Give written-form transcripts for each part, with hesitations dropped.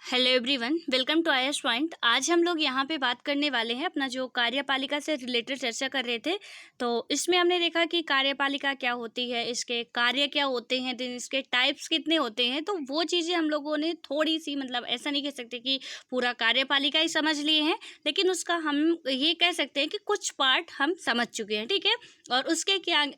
Hello everyone, welcome to IAS point. आज हम लोग यहाँ पे बात करने वाले हैं अपना जो कार्यपालिका से रिलेटेड चर्चा कर रहे थे। तो इसमें हमने देखा कि कार्यपालिका क्या होती है, इसके कार्य क्या होते हैं, देन इसके टाइप्स कितने होते हैं। तो वो चीज़ें हम लोगों ने थोड़ी सी मतलब ऐसा नहीं कह सकते कि पूरा कार्यपालिका ही समझ लिए हैं, लेकिन उसका हम ये कह सकते हैं कि कुछ पार्ट हम समझ चुके हैं, ठीक है। और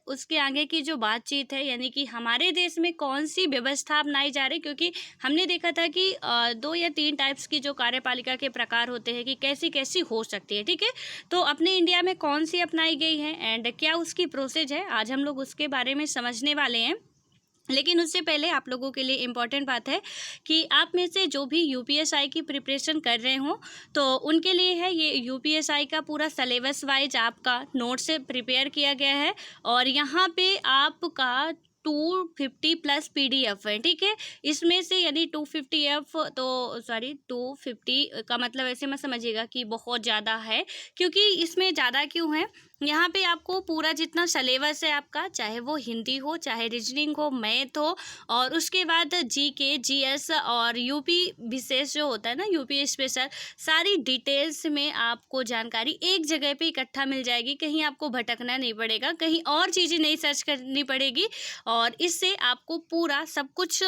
उसके आगे की जो बातचीत है, यानी कि हमारे देश में कौन सी व्यवस्था अपनाई जा रही, क्योंकि हमने देखा था कि 2 या 3 टाइप्स की जो कार्यपालिका के प्रकार होते हैं कि कैसी कैसी हो सकती है, ठीक है। तो अपने इंडिया में कौन सी अपनाई गई है एंड क्या उसकी प्रोसेस है, आज हम लोग उसके बारे में समझने वाले हैं। लेकिन उससे पहले आप लोगों के लिए इम्पॉर्टेंट बात है कि आप में से जो भी यूपीएसआई की प्रिपरेशन कर रहे हो, तो उनके लिए है ये यूपीएसआई का पूरा सिलेबस वाइज आपका नोट से प्रिपेयर किया गया है। और यहाँ पे आपका 250+ पीडीएफ है, ठीक है। इसमें से यानी 250 तो सॉरी 250 का मतलब ऐसे मत समझिएगा कि बहुत ज़्यादा है, क्योंकि इसमें ज़्यादा क्यों है, यहाँ पे आपको पूरा जितना सिलेबस है आपका, चाहे वो हिंदी हो, चाहे रीजनिंग हो, मैथ हो, और उसके बाद जीके, जीएस और यूपी विशेष जो होता है ना, यूपी स्पेशल, सारी डिटेल्स में आपको जानकारी एक जगह पे इकट्ठा मिल जाएगी। कहीं आपको भटकना नहीं पड़ेगा, कहीं और चीज़ें नहीं सर्च करनी पड़ेगी, और इससे आपको पूरा सब कुछ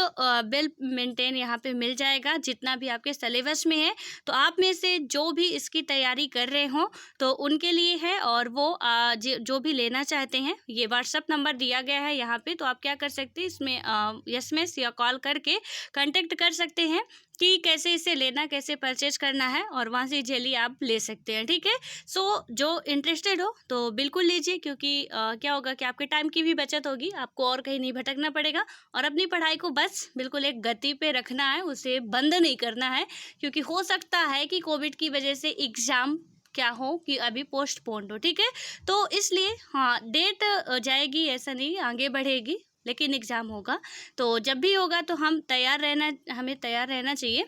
वेल मेंटेन यहाँ पे मिल जाएगा, जितना भी आपके सिलेबस में है। तो आप में से जो भी इसकी तैयारी कर रहे हो, तो उनके लिए है। और वो जो भी लेना चाहते हैं, ये व्हाट्सअप नंबर दिया गया है यहाँ पे, तो आप क्या कर सकते हैं, इसमें एसएमएस या कॉल करके कांटेक्ट कर सकते हैं कि कैसे इसे लेना, कैसे परचेज करना है, और वहाँ से इजीली आप ले सकते हैं, ठीक है। सो जो इंटरेस्टेड हो तो बिल्कुल लीजिए, क्योंकि क्या होगा कि आपके टाइम की भी बचत होगी, आपको और कहीं नहीं भटकना पड़ेगा, और अपनी पढ़ाई को बस बिल्कुल एक गति पे रखना है, उसे बंद नहीं करना है, क्योंकि हो सकता है कि कोविड की वजह से एग्ज़ाम क्या हो कि अभी पोस्टपोन्ड हो, ठीक है। तो इसलिए हाँ, डेट जाएगी ऐसा नहीं, आगे बढ़ेगी, लेकिन एग्ज़ाम होगा। तो जब भी होगा तो हमें तैयार रहना चाहिए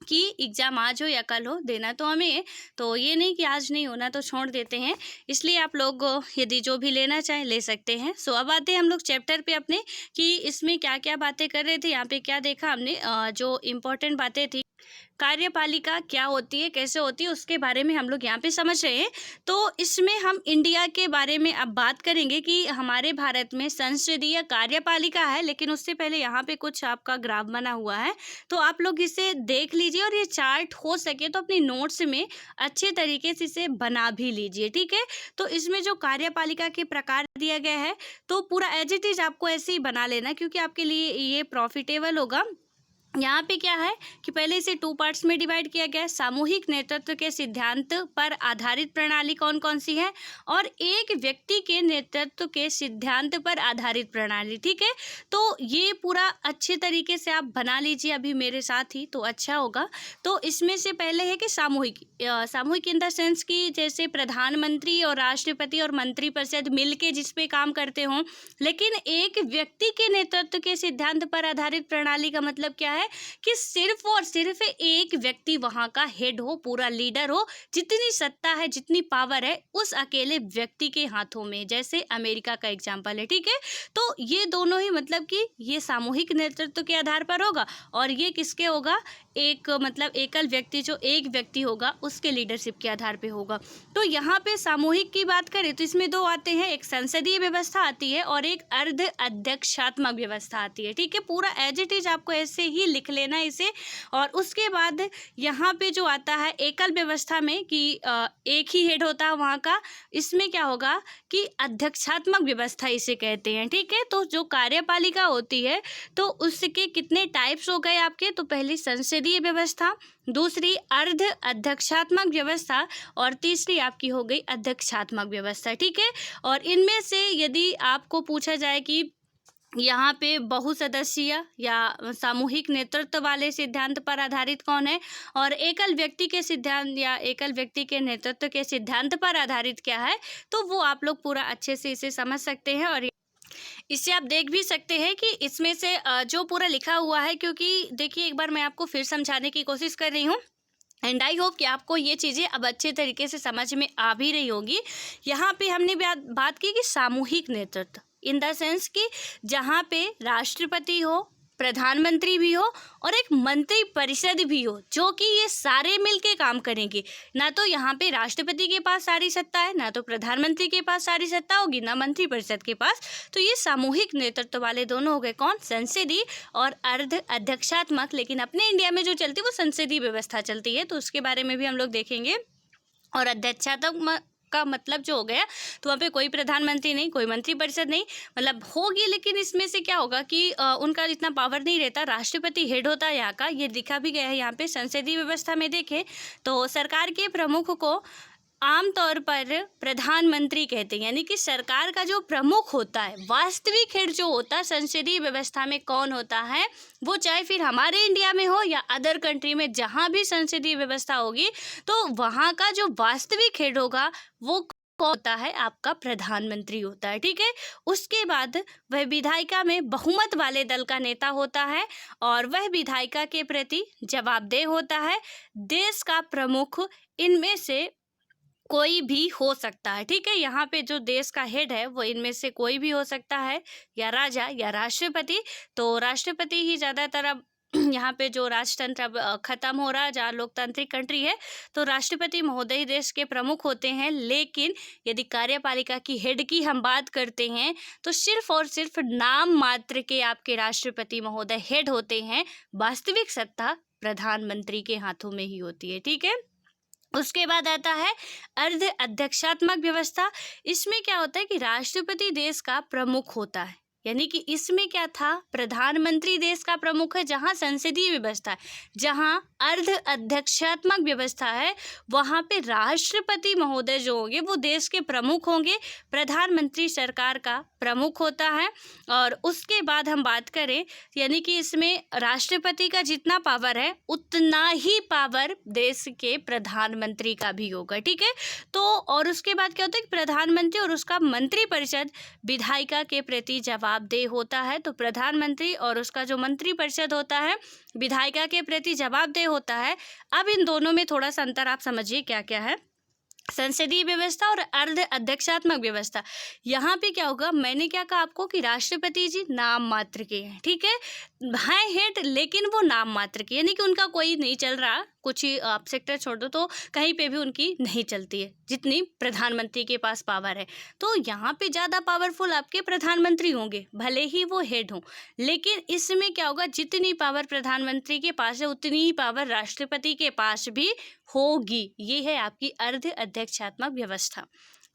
कि एग्ज़ाम आज हो या कल हो, देना तो हमें है। तो ये नहीं कि आज नहीं होना तो छोड़ देते हैं। इसलिए आप लोग यदि जो भी लेना चाहें ले सकते हैं। सो अब आते हैं हम लोग चैप्टर पे अपने, कि इसमें क्या क्या बातें कर रहे थे। यहाँ पे क्या देखा हमने, जो इम्पोर्टेंट बातें थी, कार्यपालिका क्या होती है, कैसे होती है, उसके बारे में हम लोग यहाँ पे समझ रहे हैं। तो इसमें हम इंडिया के बारे में अब बात करेंगे कि हमारे भारत में संसदीय कार्यपालिका है, लेकिन उससे पहले यहाँ पे कुछ आपका ग्राफ बना हुआ है, तो आप लोग इसे देख लीजिए, और ये चार्ट हो सके तो अपनी नोट्स में अच्छे तरीके से इसे बना भी लीजिए, ठीक है। तो इसमें जो कार्यपालिका के प्रकार दिया गया है, तो पूरा एज इट इज आपको ऐसे ही बना लेना, क्योंकि आपके लिए ये प्रॉफिटेबल होगा। यहाँ पे क्या है कि पहले इसे 2 पार्ट्स में डिवाइड किया गया है। सामूहिक नेतृत्व के सिद्धांत पर आधारित प्रणाली कौन कौन सी है, और एक व्यक्ति के नेतृत्व के सिद्धांत पर आधारित प्रणाली, ठीक है। तो ये पूरा अच्छे तरीके से आप बना लीजिए अभी मेरे साथ ही, तो अच्छा होगा। तो इसमें से पहले है कि सामूहिक इन द सेंस कि जैसे प्रधानमंत्री और राष्ट्रपति और मंत्रिपरिषद मिल के जिस पे काम करते हों, लेकिन एक व्यक्ति के नेतृत्व के सिद्धांत पर आधारित प्रणाली का मतलब क्या है कि सिर्फ और सिर्फ एक व्यक्ति वहां का हेड हो, पूरा लीडर हो, जितनी सत्ता है, जितनी पावर है उस अकेले व्यक्ति के हाथों में, जैसे अमेरिका का एग्जांपल है, ठीक है। तो ये दोनों ही मतलब कि ये सामूहिक नेतृत्व के आधार पर होगा, और ये किसके होगा, एक मतलब एकल व्यक्ति, जो एक व्यक्ति होगा उसके लीडरशिप के आधार पे होगा। तो यहाँ पे सामूहिक की बात करें तो इसमें 2 आते हैं, एक संसदीय व्यवस्था आती है और एक अर्ध अध्यक्षात्मक व्यवस्था आती है, ठीक है। पूरा एज इट इज आपको ऐसे ही लिख लेना इसे। और उसके बाद यहाँ पे जो आता है एकल व्यवस्था में कि एक ही हेड होता है वहाँ का, इसमें क्या होगा कि अध्यक्षात्मक व्यवस्था इसे कहते हैं, ठीक है। तो जो कार्यपालिका होती है, तो उसके कितने टाइप्स हो गए आपके, तो पहली संसदीय व्यवस्था, दूसरी अर्ध अध्यक्षात्मक व्यवस्था, और तीसरी आपकी हो गई अध्यक्षात्मक व्यवस्था, ठीक है। और इनमें से यदि आपको पूछा जाए कि यहाँ पे बहुसदस्यीय या सामूहिक नेतृत्व वाले सिद्धांत पर आधारित कौन है, और एकल व्यक्ति के सिद्धांत या एकल व्यक्ति के नेतृत्व के सिद्धांत पर आधारित क्या है, तो वो आप लोग पूरा अच्छे से इसे समझ सकते हैं। और इससे आप देख भी सकते हैं कि इसमें से जो पूरा लिखा हुआ है, क्योंकि देखिए एक बार मैं आपको फिर समझाने की कोशिश कर रही हूँ, एंड आई होप कि आपको ये चीज़ें अब अच्छे तरीके से समझ में आ भी रही होगी। यहाँ पे हमने बात की कि सामूहिक नेतृत्व इन द सेंस कि जहाँ पे राष्ट्रपति हो, प्रधानमंत्री भी हो और एक मंत्री परिषद भी हो, जो कि ये सारे मिलके काम करेंगे। ना तो यहाँ पे राष्ट्रपति के पास सारी सत्ता है, ना तो प्रधानमंत्री के पास सारी सत्ता होगी, ना मंत्री परिषद के पास। तो ये सामूहिक नेतृत्व वाले दोनों हो गए कौन? संसदीय और अर्ध अध्यक्षात्मक। लेकिन अपने इंडिया में जो चलती है वो संसदीय व्यवस्था चलती है, तो उसके बारे में भी हम लोग देखेंगे। और अध्यक्षात्मक का मतलब जो हो गया, तो वहाँ पे कोई प्रधानमंत्री नहीं, कोई मंत्री परिषद नहीं, मतलब होगी, लेकिन इसमें से क्या होगा कि उनका इतना पावर नहीं रहता। राष्ट्रपति हेड होता है यहाँ का, ये लिखा भी गया है यहाँ पे। संसदीय व्यवस्था में देखें तो सरकार के प्रमुख को आमतौर पर प्रधानमंत्री कहते हैं, यानी कि सरकार का जो प्रमुख होता है, वास्तविक हेड जो होता है संसदीय व्यवस्था में कौन होता है, वो चाहे फिर हमारे इंडिया में हो या अदर कंट्री में, जहाँ भी संसदीय व्यवस्था होगी, तो वहाँ का जो वास्तविक हेड होगा वो कौन होता है? आपका प्रधानमंत्री होता है। ठीक है। उसके बाद वह विधायिका में बहुमत वाले दल का नेता होता है और वह विधायिका के प्रति जवाबदेह होता है। देश का प्रमुख इनमें से कोई भी हो सकता है। ठीक है। यहाँ पे जो देश का हेड है वो इनमें से कोई भी हो सकता है, या राजा या राष्ट्रपति। तो राष्ट्रपति ही ज़्यादातर अब यहाँ पे जो राजतंत्र अब खत्म हो रहा है, जहाँ लोकतांत्रिक कंट्री है, तो राष्ट्रपति महोदय ही देश के प्रमुख होते हैं। लेकिन यदि कार्यपालिका की हेड की हम बात करते हैं तो सिर्फ और सिर्फ नाम मात्र के आपके राष्ट्रपति महोदय हेड होते हैं, वास्तविक सत्ता प्रधानमंत्री के हाथों में ही होती है। ठीक है। उसके बाद आता है अर्ध अध्यक्षात्मक व्यवस्था। इसमें क्या होता है कि राष्ट्रपति देश का प्रमुख होता है, यानी कि इसमें क्या था, प्रधानमंत्री देश का प्रमुख है। जहाँ संसदीय व्यवस्था है, जहाँ अर्ध अध्यक्षात्मक व्यवस्था है, वहाँ पे राष्ट्रपति महोदय जो होंगे वो देश के प्रमुख होंगे, प्रधानमंत्री सरकार का प्रमुख होता है। और उसके बाद हम बात करें, यानी कि इसमें राष्ट्रपति का जितना पावर है उतना ही पावर देश के प्रधानमंत्री का भी होगा। ठीक है। तो और उसके बाद क्या होता है कि प्रधानमंत्री और उसका मंत्री परिषद विधायिका के प्रति जवाबदेह होता है। तो प्रधानमंत्री और उसका जो मंत्री परिषद होता है विधायिका के प्रति जवाबदेह होता है। अब इन दोनों में थोड़ा सा अंतर आप समझिए क्या क्या है। संसदीय व्यवस्था और अर्ध अध्यक्षात्मक व्यवस्था, यहाँ पे क्या होगा, मैंने क्या कहा आपको कि राष्ट्रपति जी नाम मात्र के हैं। ठीक है, हेड, लेकिन वो नाम मात्र के, यानी कि उनका कोई नहीं चल रहा, कुछ ही आप सेक्टर छोड़ दो तो कहीं पे भी उनकी नहीं चलती है जितनी प्रधानमंत्री के पास पावर है। तो यहाँ पे ज़्यादा पावरफुल आपके प्रधानमंत्री होंगे, भले ही वो हेड हों, लेकिन इसमें क्या होगा, जितनी पावर प्रधानमंत्री के पास है उतनी ही पावर राष्ट्रपति के पास भी होगी। ये है आपकी अर्ध अध्यक्षात्मक व्यवस्था।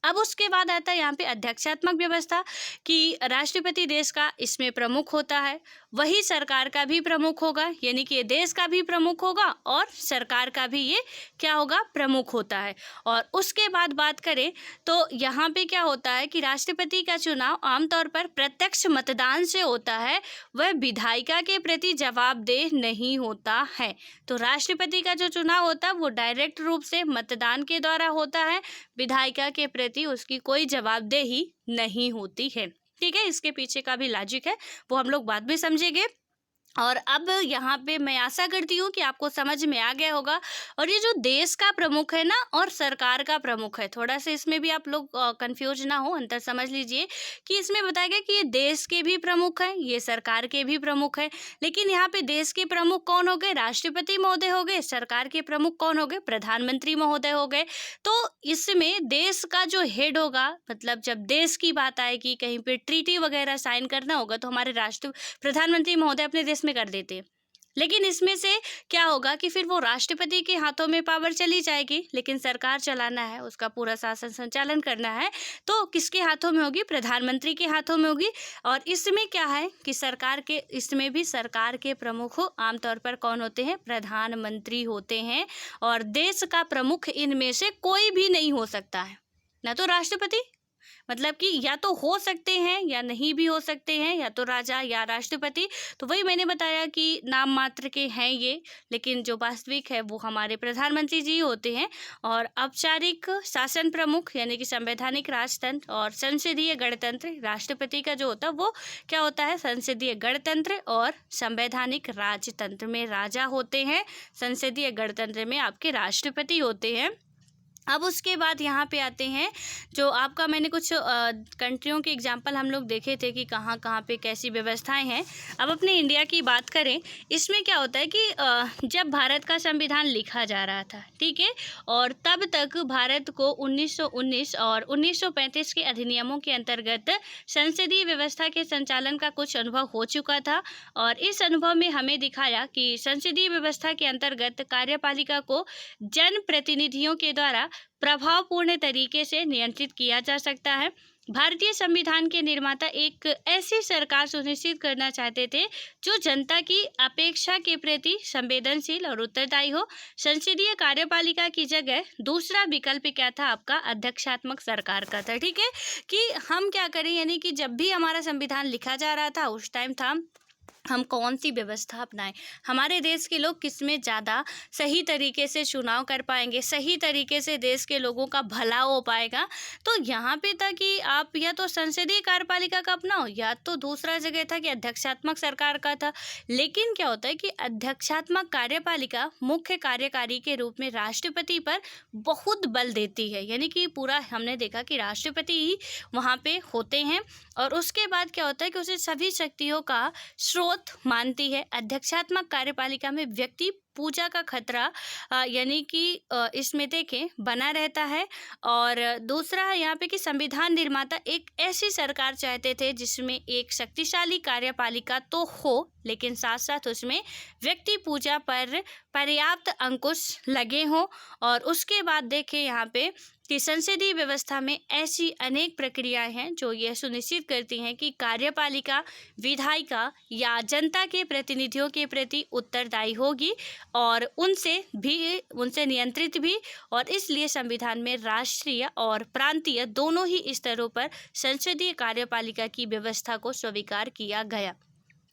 अब उसके बाद आता है यहाँ पे अध्यक्षात्मक व्यवस्था कि राष्ट्रपति देश का इसमें प्रमुख होता है, वही सरकार का भी प्रमुख होगा, यानी कि देश का भी प्रमुख होगा और सरकार का भी ये क्या होगा, प्रमुख होता है। और उसके बाद बात करें तो यहाँ पे क्या होता है कि राष्ट्रपति का चुनाव आमतौर पर प्रत्यक्ष मतदान से होता है, वह विधायिका के प्रति जवाबदेह नहीं होता है। तो राष्ट्रपति का जो चुनाव होता है वो डायरेक्ट रूप से मतदान के द्वारा होता है, विधायिका के प्रति उसकी कोई जवाबदेही नहीं होती है। ठीक है, इसके पीछे का भी लॉजिक है, वो हम लोग बाद में समझेंगे। और अब यहाँ पे मैं आशा करती हूँ कि आपको समझ में आ गया होगा। और ये जो देश का प्रमुख है ना और सरकार का प्रमुख है, थोड़ा सा इसमें भी आप लोग कंफ्यूज ना हो, अंतर समझ लीजिए कि इसमें बताया गया कि ये देश के भी प्रमुख हैं, ये सरकार के भी प्रमुख हैं। लेकिन यहाँ पे देश के प्रमुख कौन हो गए, राष्ट्रपति महोदय हो गए, सरकार के प्रमुख कौन हो गए, प्रधानमंत्री महोदय हो गए। तो इसमें देश का जो हेड होगा, मतलब जब देश की बात आएगी, कहीं पे ट्रीटी वगैरह साइन करना होगा तो हमारे प्रधानमंत्री महोदय अपने देश में कर देते हैं। लेकिन इसमें से क्या होगा कि फिर वो राष्ट्रपति के हाथों में पावर चली जाएगी, लेकिन सरकार चलाना है, उसका पूरा शासन संचालन करना है, तो किसके हाथों में होगी, प्रधानमंत्री के हाथों में होगी। और इसमें क्या है कि इसमें भी सरकार के प्रमुख आमतौर पर कौन होते हैं, प्रधानमंत्री होते हैं। और देश का प्रमुख इनमें से कोई भी नहीं हो सकता है, ना तो राष्ट्रपति, मतलब कि या तो हो सकते हैं या नहीं भी हो सकते हैं, या तो राजा या राष्ट्रपति। तो वही मैंने बताया कि नाम मात्र के हैं ये, लेकिन जो वास्तविक है वो हमारे प्रधानमंत्री जी होते हैं। और औपचारिक शासन प्रमुख यानी कि संवैधानिक राजतंत्र और संसदीय गणतंत्र, राष्ट्रपति का जो होता है वो क्या होता है, संसदीय गणतंत्र और संवैधानिक राजतंत्र में राजा होते हैं, संसदीय गणतंत्र में आपके राष्ट्रपति होते हैं। अब उसके बाद यहाँ पे आते हैं, जो आपका मैंने कुछ कंट्रियों के एग्जांपल हम लोग देखे थे कि कहाँ कहाँ पे कैसी व्यवस्थाएं हैं। अब अपने इंडिया की बात करें, इसमें क्या होता है कि जब भारत का संविधान लिखा जा रहा था, ठीक है, और तब तक भारत को 1919 और 1935 के अधिनियमों के अंतर्गत संसदीय व्यवस्था के संचालन का कुछ अनुभव हो चुका था। और इस अनुभव में हमें दिखाया कि संसदीय व्यवस्था के अंतर्गत कार्यपालिका को जनप्रतिनिधियों के द्वारा प्रभावपूर्ण तरीके से नियंत्रित किया जा सकता है। भारतीय संविधान के निर्माता एक ऐसी सरकार सुनिश्चित करना चाहते थे जो जनता की अपेक्षा के प्रति संवेदनशील और उत्तरदायी हो। संसदीय कार्यपालिका की जगह दूसरा विकल्प क्या था, आपका अध्यक्षात्मक सरकार का था, ठीक है, कि हम क्या करें, यानी कि जब भी हमारा संविधान लिखा जा रहा था उस टाइम था हम कौन सी व्यवस्था अपनाएं, हमारे देश के लोग किस में ज़्यादा सही तरीके से चुनाव कर पाएंगे, सही तरीके से देश के लोगों का भला हो पाएगा। तो यहाँ पे था कि आप या तो संसदीय कार्यपालिका का अपनाओ या तो दूसरा जगह था कि अध्यक्षात्मक सरकार का था। लेकिन क्या होता है कि अध्यक्षात्मक कार्यपालिका मुख्य कार्यकारी के रूप में राष्ट्रपति पर बहुत बल देती है, यानी कि पूरा हमने देखा कि राष्ट्रपति ही वहाँ पे होते हैं। और उसके बाद क्या होता है कि उसे सभी शक्तियों का स्रोत मानती है। अध्यक्षात्मक कार्यपालिका में व्यक्ति पूजा का खतरा यानी कि इसमें देखें बना रहता है। और दूसरा है यहाँ पे कि संविधान निर्माता एक ऐसी सरकार चाहते थे जिसमें एक शक्तिशाली कार्यपालिका तो हो, लेकिन साथ साथ उसमें व्यक्ति पूजा पर पर्याप्त अंकुश लगे हों। और उसके बाद देखें यहाँ पे कि संसदीय व्यवस्था में ऐसी अनेक प्रक्रियाएं हैं जो यह सुनिश्चित करती हैं कि कार्यपालिका विधायिका या जनता के प्रतिनिधियों के प्रति उत्तरदायी होगी और उनसे नियंत्रित भी। और इसलिए संविधान में राष्ट्रीय और प्रांतीय दोनों ही स्तरों पर संसदीय कार्यपालिका की व्यवस्था को स्वीकार किया गया।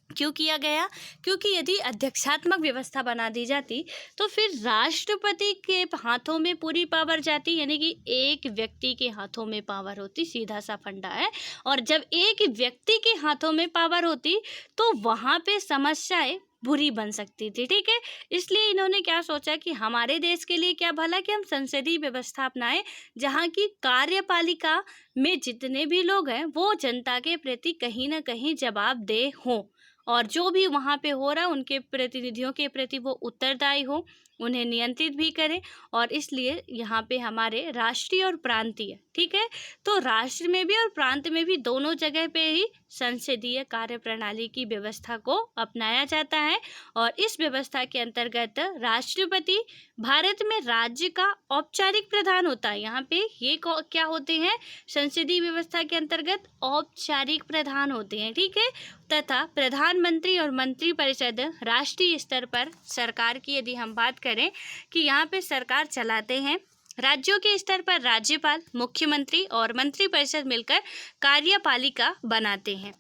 क्यों किया गया? क्योंकि यदि अध्यक्षात्मक व्यवस्था बना दी जाती तो फिर राष्ट्रपति के हाथों में पूरी पावर जाती, यानी कि एक व्यक्ति के हाथों में पावर होती, सीधा सा फंडा है। और जब एक व्यक्ति के हाथों में पावर होती तो वहाँ पे समस्याएं बुरी बन सकती थी, ठीक है। इसलिए इन्होंने क्या सोचा कि हमारे देश के लिए क्या भला कि हम संसदीय व्यवस्था अपनाएं जहाँ की कार्यपालिका में जितने भी लोग हैं वो जनता के प्रति कहीं ना कहीं जवाबदेह हों और जो भी वहाँ पे हो रहा है उनके प्रतिनिधियों के प्रति वो उत्तरदायी हो, उन्हें नियंत्रित भी करें। और इसलिए यहाँ पे हमारे राष्ट्रीय और प्रांतीय, ठीक है, तो राष्ट्र में भी और प्रांत में भी दोनों जगह पे ही संसदीय कार्यप्रणाली की व्यवस्था को अपनाया जाता है। और इस व्यवस्था के अंतर्गत राष्ट्रपति भारत में राज्य का औपचारिक प्रधान होता है। यहाँ पे ये क्या होते हैं, संसदीय व्यवस्था के अंतर्गत औपचारिक प्रधान होते हैं, ठीक है। तथा प्रधानमंत्री और मंत्रिपरिषद राष्ट्रीय स्तर पर सरकार की यदि हम बात करें कि यहाँ पे सरकार चलाते हैं, राज्यों के स्तर पर राज्यपाल, मुख्यमंत्री और मंत्रिपरिषद मिलकर कार्यपालिका बनाते हैं।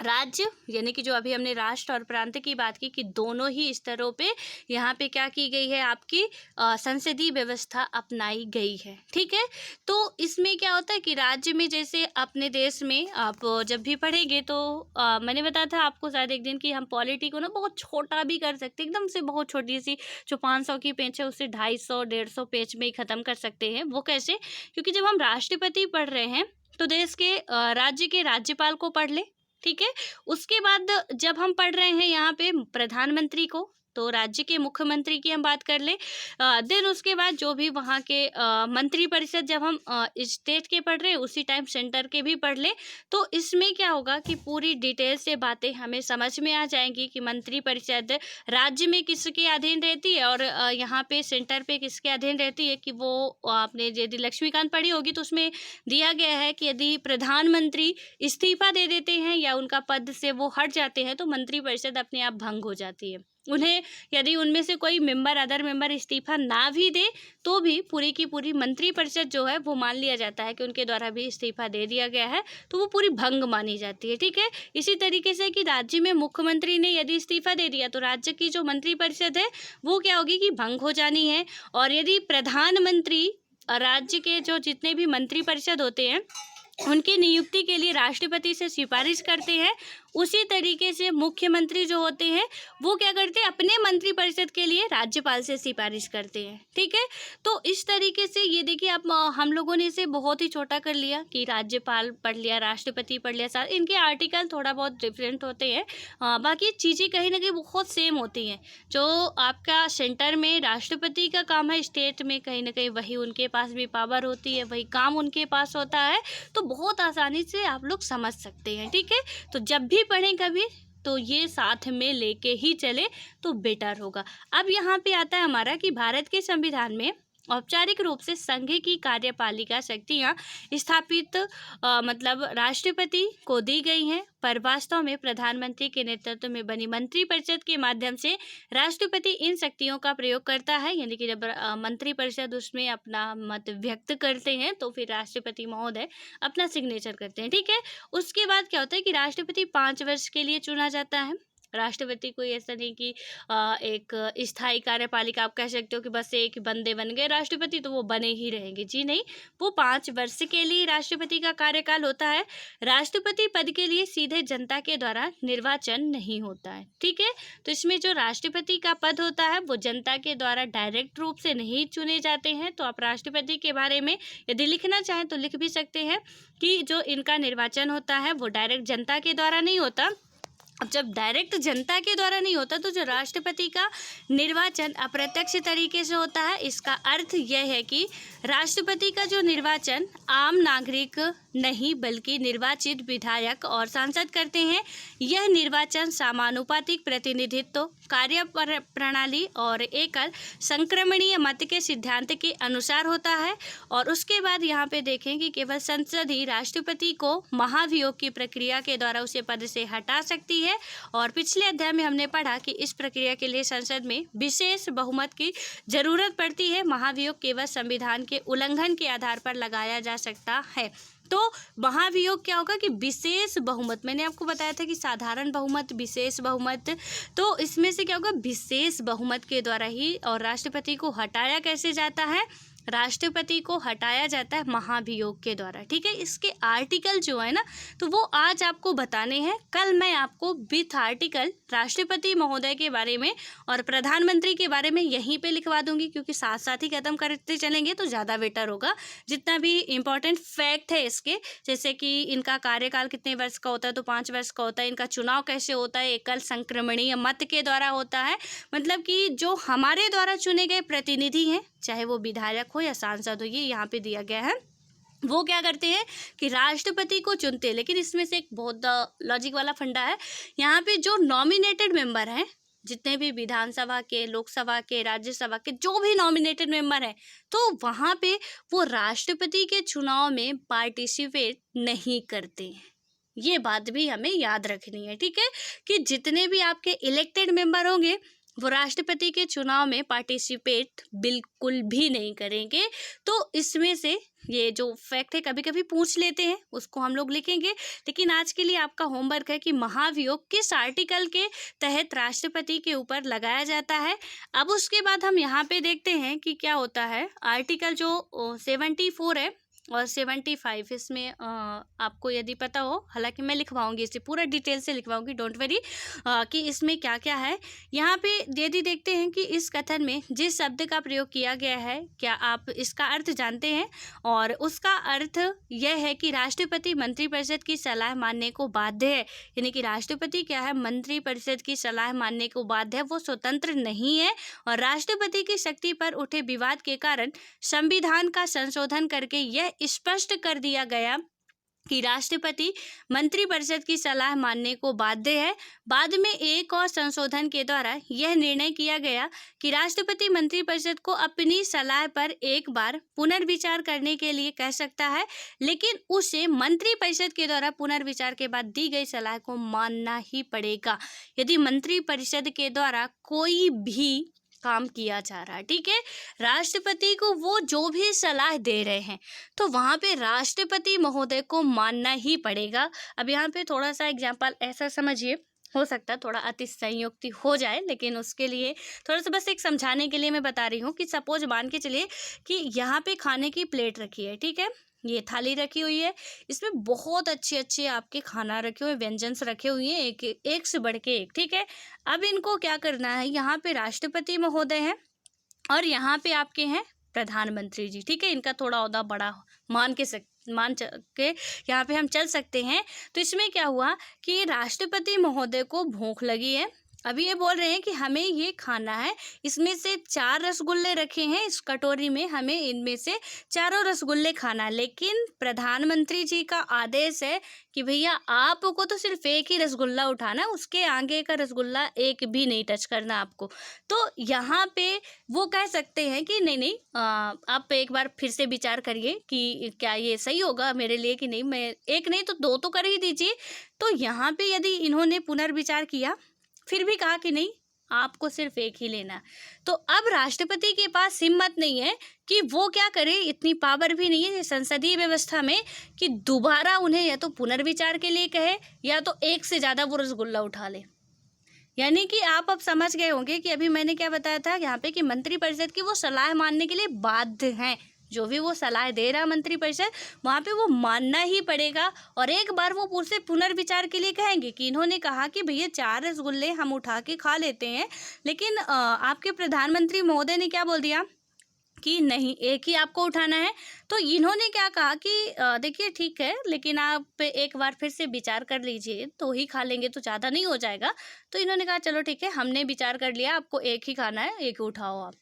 राज्य यानी कि जो अभी हमने राष्ट्र और प्रांत की बात की कि दोनों ही स्तरों पे यहाँ पे क्या की गई है, आपकी संसदीय व्यवस्था अपनाई गई है, ठीक है। तो इसमें क्या होता है कि राज्य में जैसे अपने देश में आप जब भी पढ़ेंगे तो मैंने बताया था आपको शायद एक दिन कि हम पॉलिटी को ना बहुत छोटा भी कर सकते हैं, एकदम से बहुत छोटी सी जो 500 की पेज है उससे 250-150 पेज में ही ख़त्म कर सकते हैं। वो कैसे? क्योंकि जब हम राष्ट्रपति पढ़ रहे हैं तो देश के राज्य के राज्यपाल को पढ़ ले, ठीक है। उसके बाद जब हम पढ़ रहे हैं यहाँ पे प्रधानमंत्री को, तो राज्य के मुख्यमंत्री की हम बात कर ले। देन उसके बाद जो भी वहाँ के मंत्रिपरिषद जब हम स्टेट के पढ़ रहे हैं उसी टाइम सेंटर के भी पढ़ ले, तो इसमें क्या होगा कि पूरी डिटेल से बातें हमें समझ में आ जाएंगी कि मंत्रिपरिषद राज्य में किसके अधीन रहती है और यहाँ पे सेंटर पे किसके अधीन रहती है। कि वो आपने यदि लक्ष्मीकांत पढ़ी होगी तो उसमें दिया गया है कि यदि प्रधानमंत्री इस्तीफा दे देते हैं या उनका पद से वो हट जाते हैं तो मंत्रिपरिषद अपने आप भंग हो जाती है। उन्हें यदि उनमें से कोई अदर मेंबर इस्तीफा ना भी दे तो भी पूरी की पूरी मंत्रिपरिषद जो है वो मान लिया जाता है कि उनके द्वारा भी इस्तीफा दे दिया गया है, तो वो पूरी भंग मानी जाती है, ठीक है। इसी तरीके से कि राज्य में मुख्यमंत्री ने यदि इस्तीफा दे दिया तो राज्य की जो मंत्रिपरिषद है वो क्या होगी कि भंग हो जानी है। और यदि प्रधानमंत्री राज्य के जो जितने भी मंत्रिपरिषद होते हैं उनकी नियुक्ति के लिए राष्ट्रपति से सिफारिश करते हैं, उसी तरीके से मुख्यमंत्री जो होते हैं वो क्या करते हैं, अपने मंत्रिपरिषद के लिए राज्यपाल से सिफारिश करते हैं। ठीक है, तो इस तरीके से ये देखिए आप हम लोगों ने इसे बहुत ही छोटा कर लिया कि राज्यपाल पढ़ लिया, राष्ट्रपति पढ़ लिया, सारे इनके आर्टिकल थोड़ा बहुत डिफरेंट होते हैं, बाकी चीज़ें कहीं ना कहीं बहुत सेम होती हैं। जो आपका सेंटर में राष्ट्रपति का काम है, स्टेट में कहीं ना कहीं वही उनके पास भी पावर होती है, वही काम उनके पास होता है, तो बहुत आसानी से आप लोग समझ सकते हैं। ठीक है, तो जब भी पढ़ें कभी तो ये साथ में लेके ही चले तो बेटर होगा। अब यहाँ पे आता है हमारा कि भारत के संविधान में औपचारिक रूप से संघ की कार्यपालिका शक्तियाँ स्थापित मतलब राष्ट्रपति को दी गई हैं, पर वास्तव में प्रधानमंत्री के नेतृत्व में बनी मंत्रिपरिषद के माध्यम से राष्ट्रपति इन शक्तियों का प्रयोग करता है। यानी कि जब मंत्रिपरिषद उसमें अपना मत व्यक्त करते हैं तो फिर राष्ट्रपति महोदय अपना सिग्नेचर करते हैं। ठीक है, उसके बाद क्या होता है कि राष्ट्रपति 5 वर्ष के लिए चुना जाता है। राष्ट्रपति कोई ऐसा नहीं कि एक स्थायी कार्यपालिका आप कह सकते हो कि बस एक बंदे बन गए राष्ट्रपति तो वो बने ही रहेंगे, जी नहीं, वो 5 वर्ष के लिए राष्ट्रपति का कार्यकाल होता है। राष्ट्रपति पद के लिए सीधे जनता के द्वारा निर्वाचन नहीं होता है। ठीक है, तो इसमें जो राष्ट्रपति का पद होता है वो जनता के द्वारा डायरेक्ट रूप से नहीं चुने जाते हैं। तो आप राष्ट्रपति के बारे में यदि लिखना चाहें तो लिख भी सकते हैं कि जो इनका निर्वाचन होता है वो डायरेक्ट जनता के द्वारा नहीं होता। अब जब डायरेक्ट जनता के द्वारा नहीं होता तो जो राष्ट्रपति का निर्वाचन अप्रत्यक्ष तरीके से होता है। इसका अर्थ यह है कि राष्ट्रपति का जो निर्वाचन आम नागरिक नहीं बल्कि निर्वाचित विधायक और सांसद करते हैं। यह निर्वाचन समानुपातिक प्रतिनिधित्व, कार्य प्रणाली और एकल संक्रमणीय मत के सिद्धांत के अनुसार होता है। और उसके बाद यहाँ पे देखें कि केवल संसद ही राष्ट्रपति को महाभियोग की प्रक्रिया के द्वारा उसे पद से हटा सकती है। और पिछले अध्याय में हमने पढ़ा कि इस प्रक्रिया के लिए संसद में विशेष बहुमत की जरूरत पड़ती है। महाभियोग केवल संविधान के उल्लंघन के आधार पर लगाया जा सकता है। तो महाभियोग क्या होगा कि विशेष बहुमत, मैंने आपको बताया था कि साधारण बहुमत, विशेष बहुमत, तो इसमें से क्या होगा विशेष बहुमत के द्वारा ही। और राष्ट्रपति को हटाया कैसे जाता है, राष्ट्रपति को हटाया जाता है महाभियोग के द्वारा। ठीक है, इसके आर्टिकल जो है ना तो वो आज आपको बताने हैं। कल मैं आपको विथ आर्टिकल राष्ट्रपति महोदय के बारे में और प्रधानमंत्री के बारे में यहीं पे लिखवा दूंगी, क्योंकि साथ साथ ही खत्म करते चलेंगे तो ज़्यादा बेटर होगा। जितना भी इम्पोर्टेंट फैक्ट है इसके, जैसे कि इनका कार्यकाल कितने वर्ष का होता है तो 5 वर्ष का होता है, इनका चुनाव कैसे होता है, एकल संक्रमणीय मत के द्वारा होता है। मतलब कि जो हमारे द्वारा चुने गए प्रतिनिधि हैं, चाहे वो विधायक हो या सांसद हो, ये यहाँ पे दिया गया है, वो क्या करते हैं कि राष्ट्रपति को चुनते हैं। लेकिन इसमें से एक बहुत लॉजिक वाला फंडा है, यहाँ पे जो नॉमिनेटेड मेंबर हैं, जितने भी विधानसभा के, लोकसभा के, राज्यसभा के जो भी नॉमिनेटेड मेंबर हैं, तो वहाँ पे वो राष्ट्रपति के चुनाव में पार्टिसिपेट नहीं करते हैं। ये बात भी हमें याद रखनी है। ठीक है, कि जितने भी आपके इलेक्टेड मेंबर होंगे वो राष्ट्रपति के चुनाव में पार्टिसिपेट बिल्कुल भी नहीं करेंगे। तो इसमें से ये जो फैक्ट है कभी कभी पूछ लेते हैं, उसको हम लोग लिखेंगे। लेकिन आज के लिए आपका होमवर्क है कि महाभियोग किस आर्टिकल के तहत राष्ट्रपति के ऊपर लगाया जाता है। अब उसके बाद हम यहाँ पे देखते हैं कि क्या होता है। आर्टिकल जो 74 है और 75, इसमें आपको यदि पता हो, हालांकि मैं लिखवाऊंगी, इसे पूरा डिटेल से लिखवाऊंगी, डोंट वरी, कि इसमें क्या क्या है। यहाँ पे यदि देखते हैं कि इस कथन में जिस शब्द का प्रयोग किया गया है, क्या आप इसका अर्थ जानते हैं? और उसका अर्थ यह है कि राष्ट्रपति मंत्रिपरिषद की सलाह मानने को बाध्य है। यानी कि राष्ट्रपति क्या है, मंत्रिपरिषद की सलाह मानने को बाध्य है, वो स्वतंत्र नहीं है। और राष्ट्रपति की शक्ति पर उठे विवाद के कारण संविधान का संशोधन करके यह स्पष्ट कर दिया गया कि राष्ट्रपति मंत्रिपरिषद की सलाह मानने को बाध्य है। बाद में एक और संशोधन के द्वारा यह निर्णय किया गया कि राष्ट्रपति मंत्रिपरिषद को अपनी सलाह पर एक बार पुनर्विचार करने के लिए कह सकता है, लेकिन उसे मंत्रिपरिषद के द्वारा पुनर्विचार के बाद दी गई सलाह को मानना ही पड़ेगा। यदि मंत्रिपरिषद के द्वारा कोई भी काम किया जा रहा है, ठीक है, राष्ट्रपति को वो जो भी सलाह दे रहे हैं तो वहाँ पे राष्ट्रपति महोदय को मानना ही पड़ेगा। अब यहाँ पे थोड़ा सा एग्जाम्पल ऐसा समझिए, हो सकता है थोड़ा अति संयुक्ति हो जाए, लेकिन उसके लिए थोड़ा सा बस एक समझाने के लिए मैं बता रही हूँ कि सपोज मान के चलिए कि यहाँ पे खाने की प्लेट रखी है, ठीक है, ये थाली रखी हुई है, इसमें बहुत अच्छे-अच्छे आपके खाना रखे हुए, व्यंजन्स रखे हुए हैं, एक से बढ़ के एक, ठीक है। अब इनको क्या करना है, यहाँ पे राष्ट्रपति महोदय हैं और यहाँ पे आपके हैं प्रधानमंत्री जी, ठीक है। इनका थोड़ा ओहदा बड़ा मान के यहाँ पे हम चल सकते हैं। तो इसमें क्या हुआ कि राष्ट्रपति महोदय को भूख लगी है। अभी ये बोल रहे हैं कि हमें ये खाना है, इसमें से 4 रसगुल्ले रखे हैं इस कटोरी में, हमें इनमें से चारों रसगुल्ले खाना है। लेकिन प्रधानमंत्री जी का आदेश है कि भैया आपको तो सिर्फ एक ही रसगुल्ला उठाना है, उसके आगे का रसगुल्ला एक भी नहीं टच करना आपको। तो यहाँ पे वो कह सकते हैं कि नहीं, आप एक बार फिर से विचार करिए कि क्या ये सही होगा मेरे लिए कि नहीं, मैं एक नहीं तो 2 तो कर ही दीजिए। तो यहाँ पे यदि इन्होंने पुनर्विचार किया, फिर भी कहा कि नहीं, आपको सिर्फ एक ही लेना है। तो अब राष्ट्रपति के पास हिम्मत नहीं है कि वो क्या करे, इतनी पावर भी नहीं है संसदीय व्यवस्था में कि दोबारा उन्हें या तो पुनर्विचार के लिए कहे या तो एक से ज़्यादा वो रसगुल्ला उठा ले। यानी कि आप अब समझ गए होंगे कि अभी मैंने क्या बताया था यहाँ पे कि मंत्रिपरिषद की वो सलाह मानने के लिए बाध्य हैं। जो भी वो सलाह दे रहा मंत्रिपरिषद, वहाँ पे वो मानना ही पड़ेगा। और एक बार वो पूरे पुनर्विचार के लिए कहेंगे कि इन्होंने कहा कि भैया 4 रसगुल्ले हम उठा के खा लेते हैं, लेकिन आपके प्रधानमंत्री महोदय ने क्या बोल दिया कि नहीं, एक ही आपको उठाना है। तो इन्होंने क्या कहा कि देखिए ठीक है, लेकिन आप एक बार फिर से विचार कर लीजिए, 2 ही खा लेंगे तो ज़्यादा नहीं हो जाएगा। तो इन्होंने कहा चलो ठीक है, हमने विचार कर लिया, आपको एक ही खाना है, एक ही उठाओ आप।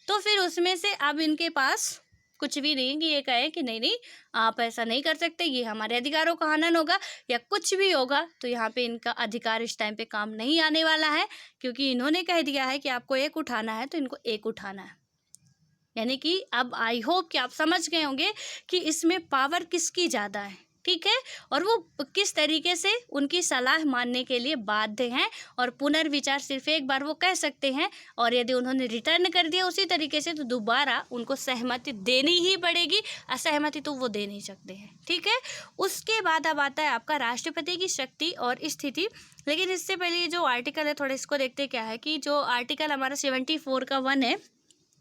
तो फिर उसमें से अब इनके पास कुछ भी नहीं कि ये कहे कि नहीं आप ऐसा नहीं कर सकते, ये हमारे अधिकारों का हनन होगा या कुछ भी होगा। तो यहाँ पे इनका अधिकार इस टाइम पे काम नहीं आने वाला है, क्योंकि इन्होंने कह दिया है कि आपको एक उठाना है तो इनको एक उठाना है। यानी कि अब आई होप कि आप समझ गए होंगे कि इसमें पावर किसकी ज़्यादा है, ठीक है, और वो किस तरीके से उनकी सलाह मानने के लिए बाध्य हैं। और पुनर्विचार सिर्फ एक बार वो कह सकते हैं, और यदि उन्होंने रिटर्न कर दिया उसी तरीके से तो दोबारा उनको सहमति देनी ही पड़ेगी, असहमति तो वो दे नहीं सकते हैं, ठीक है। उसके बाद अब आता है आपका राष्ट्रपति की शक्ति और स्थिति। लेकिन इससे पहले ये जो आर्टिकल है थोड़ा इसको देखते क्या है कि जो आर्टिकल हमारा 74 का 1 है,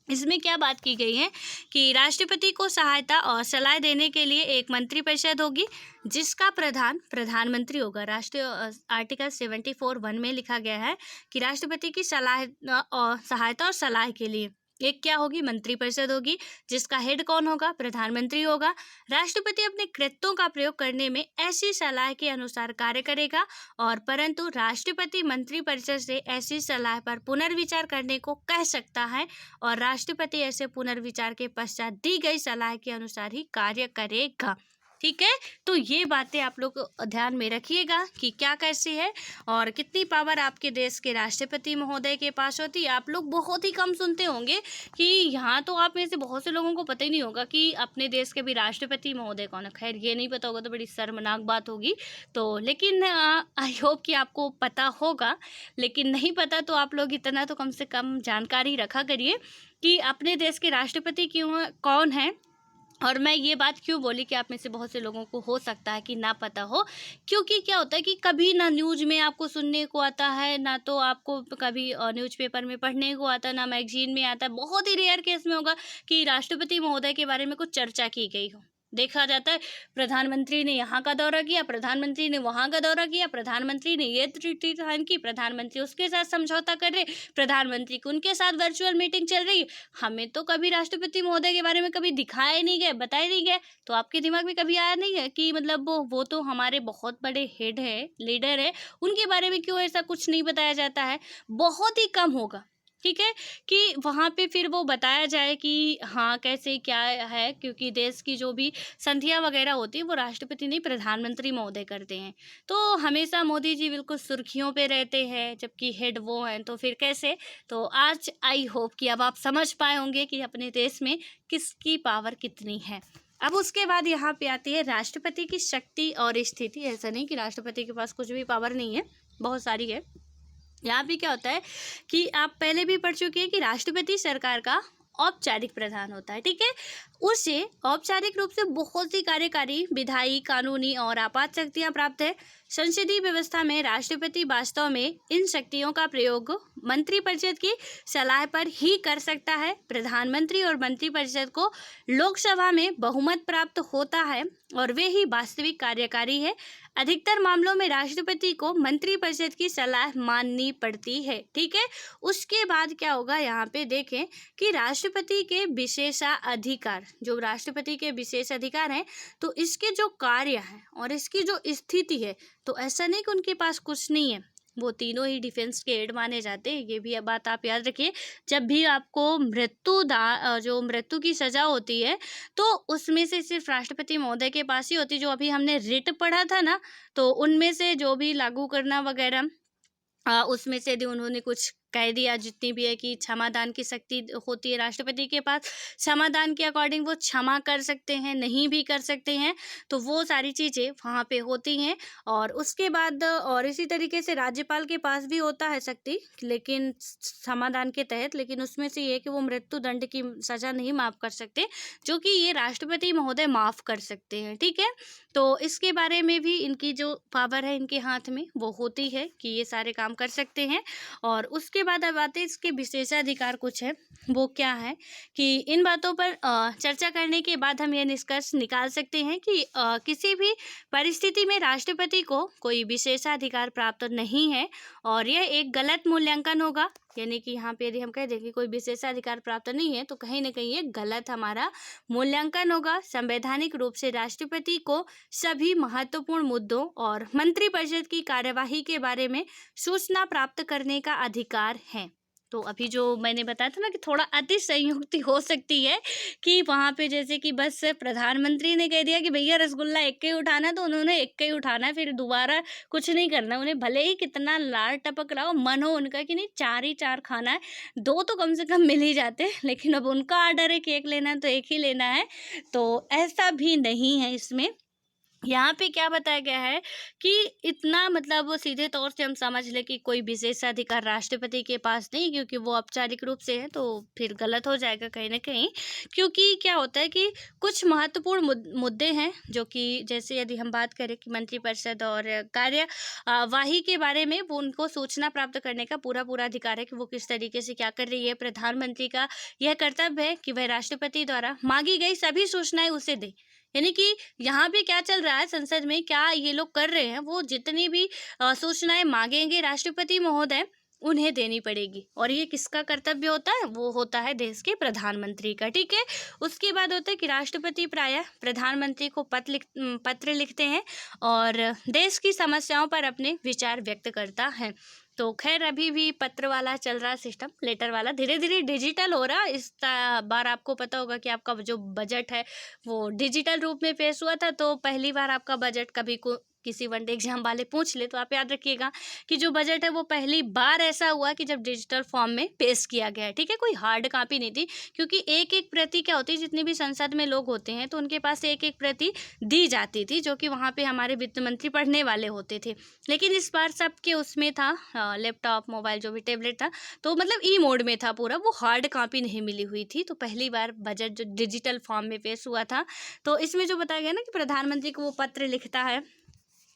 इसमें क्या बात की गई है कि राष्ट्रपति को सहायता और सलाह देने के लिए एक मंत्रिपरिषद होगी जिसका प्रधान प्रधानमंत्री होगा। राष्ट्रीय आर्टिकल 74(1) में लिखा गया है कि राष्ट्रपति की सहायता और सलाह के लिए एक क्या होगी, मंत्रिपरिषद होगी, जिसका हेड कौन होगा, प्रधानमंत्री होगा। राष्ट्रपति अपने कृत्यों का प्रयोग करने में ऐसी सलाह के अनुसार कार्य करेगा, और परंतु राष्ट्रपति मंत्रिपरिषद से ऐसी सलाह पर पुनर्विचार करने को कह सकता है, और राष्ट्रपति ऐसे पुनर्विचार के पश्चात दी गई सलाह के अनुसार ही कार्य करेगा, ठीक है। तो ये बातें आप लोग ध्यान में रखिएगा कि क्या कैसे है और कितनी पावर आपके देश के राष्ट्रपति महोदय के पास होती है। आप लोग बहुत ही कम सुनते होंगे कि यहाँ तो आप में से बहुत से लोगों को पता ही नहीं होगा कि अपने देश के भी राष्ट्रपति महोदय कौन है। खैर ये नहीं पता होगा तो बड़ी शर्मनाक बात होगी। तो लेकिन आई होप कि आपको पता होगा, लेकिन नहीं पता तो आप लोग इतना तो कम से कम जानकारी रखा करिए कि अपने देश के राष्ट्रपति कौन है। और मैं ये बात क्यों बोली कि आप में से बहुत से लोगों को हो सकता है कि ना पता हो, क्योंकि क्या होता है कि कभी ना न्यूज़ में आपको सुनने को आता है, ना तो आपको कभी न्यूज़पेपर में पढ़ने को आता है, ना मैगजीन में आता है। बहुत ही रेयर केस में होगा कि राष्ट्रपति महोदय के बारे में कुछ चर्चा की गई हो। देखा जाता है प्रधानमंत्री ने यहाँ का दौरा किया, प्रधानमंत्री ने वहाँ का दौरा किया, प्रधानमंत्री ने ये ट्रीटी साइन की, प्रधानमंत्री उसके साथ समझौता कर रहे, प्रधानमंत्री की उनके साथ वर्चुअल मीटिंग चल रही है। हमें तो कभी राष्ट्रपति महोदय के बारे में कभी दिखाए नहीं गए, बताए नहीं गए। तो आपके दिमाग में कभी आया नहीं है कि मतलब वो तो हमारे बहुत बड़े हेड है, लीडर है, उनके बारे में क्यों ऐसा कुछ नहीं बताया जाता है? बहुत ही कम होगा, ठीक है, कि वहाँ पे फिर वो बताया जाए कि हाँ कैसे क्या है, क्योंकि देश की जो भी संधियाँ वगैरह होती है वो राष्ट्रपति नहीं प्रधानमंत्री महोदय करते हैं। तो हमेशा मोदी जी बिल्कुल सुर्खियों पे रहते हैं, जबकि हेड वो हैं, तो फिर कैसे। तो आज आई होप कि अब आप समझ पाए होंगे कि अपने देश में किसकी पावर कितनी है। अब उसके बाद यहाँ पे आती है राष्ट्रपति की शक्ति और स्थिति। ऐसा नहीं कि राष्ट्रपति के पास कुछ भी पावर नहीं है, बहुत सारी है। यहाँ भी क्या होता है कि आप पहले भी पढ़ चुके हैं कि राष्ट्रपति सरकार का औपचारिक प्रधान होता है, ठीक है। उसे औपचारिक रूप से बहुत सी कार्यकारी, विधायी, कानूनी और आपात शक्तियाँ प्राप्त है। संसदीय व्यवस्था में राष्ट्रपति वास्तव में इन शक्तियों का प्रयोग मंत्रिपरिषद की सलाह पर ही कर सकता है। प्रधानमंत्री और मंत्रिपरिषद को लोकसभा में बहुमत प्राप्त होता है और वे ही वास्तविक कार्यकारी है। अधिकतर मामलों में राष्ट्रपति को मंत्रिपरिषद की सलाह माननी पड़ती है। ठीक है, उसके बाद क्या होगा, यहाँ पे देखें कि राष्ट्रपति के विशेषाधिकार, जो राष्ट्रपति के विशेषाधिकार हैं, तो इसके जो कार्य हैं और इसकी जो स्थिति है, तो ऐसा नहीं कि उनके पास कुछ नहीं है, वो तीनों ही डिफेंस के एड माने जाते हैं। ये भी बात आप याद रखिए। जब भी आपको जो मृत्यु की सजा होती है, तो उसमें से सिर्फ राष्ट्रपति महोदय के पास ही होती है। जो अभी हमने रिट पढ़ा था ना, तो उनमें से जो भी लागू करना वगैरह, उसमें से यदि उन्होंने कुछ कह दिया, जितनी भी है कि क्षमादान की शक्ति होती है राष्ट्रपति के पास, क्षमादान के अकॉर्डिंग वो क्षमा कर सकते हैं, नहीं भी कर सकते हैं, तो वो सारी चीज़ें वहाँ पे होती हैं। और उसके बाद और इसी तरीके से राज्यपाल के पास भी होता है शक्ति, लेकिन क्षमादान के तहत, लेकिन उसमें से ये है कि वो मृत्यु दंड की सज़ा नहीं माफ़ कर सकते, जो कि ये राष्ट्रपति महोदय माफ़ कर सकते हैं। ठीक है, तो इसके बारे में भी इनकी जो पावर है इनके हाथ में वो होती है कि ये सारे काम कर सकते हैं। और उसके बाद अब आते हैं इसके विशेषाधिकार कुछ है, वो क्या है कि इन बातों पर चर्चा करने के बाद हम यह निष्कर्ष निकाल सकते हैं कि किसी भी परिस्थिति में राष्ट्रपति को कोई विशेषाधिकार प्राप्त नहीं है और यह एक गलत मूल्यांकन होगा। यानी कि यहाँ पे यदि हम कह दें कि कोई विशेषाधिकार प्राप्त नहीं है, तो कहीं ना कहीं ये गलत हमारा मूल्यांकन होगा। संवैधानिक रूप से राष्ट्रपति को सभी महत्वपूर्ण मुद्दों और मंत्रिपरिषद की कार्यवाही के बारे में सूचना प्राप्त करने का अधिकार है। तो अभी जो मैंने बताया था ना कि थोड़ा अतिशयोक्ति हो सकती है कि वहाँ पे जैसे कि बस प्रधानमंत्री ने कह दिया कि भैया रसगुल्ला एक का ही उठाना है, तो उन्होंने एक का ही उठाना है, फिर दोबारा कुछ नहीं करना। उन्हें भले ही कितना लार टपक रहा हो, मन हो उनका कि नहीं 4 ही 4 खाना है, 2 तो कम से कम मिल ही जाते, लेकिन अब उनका ऑर्डर है कि एक लेना है तो एक ही लेना है। तो ऐसा भी नहीं है इसमें। यहाँ पे क्या बताया गया है कि इतना मतलब वो सीधे तौर से हम समझ लें कि कोई विशेषाधिकार राष्ट्रपति के पास नहीं, क्योंकि वो औपचारिक रूप से है, तो फिर गलत हो जाएगा कहीं ना कहीं। क्योंकि क्या होता है कि कुछ महत्वपूर्ण मुद्दे हैं, जो कि जैसे यदि हम बात करें कि मंत्रिपरिषद और कार्यवाही के बारे में, वो उनको सूचना प्राप्त करने का पूरा पूरा अधिकार है कि वो किस तरीके से क्या कर रही है। प्रधानमंत्री का यह कर्तव्य है कि वह राष्ट्रपति द्वारा मांगी गई सभी सूचनाएं उसे दे। यानी कि यहाँ पे क्या चल रहा है संसद में, क्या ये लोग कर रहे हैं, वो जितनी भी सूचनाएं मांगेंगे राष्ट्रपति महोदय, उन्हें देनी पड़ेगी। और ये किसका कर्तव्य होता है, वो होता है देश के प्रधानमंत्री का। ठीक है, उसके बाद होता है कि राष्ट्रपति प्रायः प्रधानमंत्री को पत्र लिखते हैं और देश की समस्याओं पर अपने विचार व्यक्त करता है। तो खैर अभी भी पत्र वाला चल रहा सिस्टम, लेटर वाला धीरे धीरे डिजिटल हो रहा। इस बार आपको पता होगा कि आपका जो बजट है वो डिजिटल रूप में पेश हुआ था। तो पहली बार आपका बजट कभी किसी वनडे एग्जाम वाले पूछ ले तो आप याद रखिएगा कि जो बजट है वो पहली बार ऐसा हुआ कि जब डिजिटल फॉर्म में पेश किया गया है। ठीक है, कोई हार्ड कॉपी नहीं थी, क्योंकि एक एक प्रति क्या होती है, जितने भी संसद में लोग होते हैं तो उनके पास एक एक प्रति दी जाती थी, जो कि वहाँ पे हमारे वित्त मंत्री पढ़ने वाले होते थे। लेकिन इस बार सबके उसमें था लैपटॉप, मोबाइल, जो भी टैबलेट था, तो मतलब ई मोड में था पूरा, वो हार्ड कॉपी नहीं मिली हुई थी। तो पहली बार बजट जो डिजिटल फॉर्म में पेश हुआ था, तो इसमें जो बताया गया ना कि प्रधानमंत्री को वो पत्र लिखता है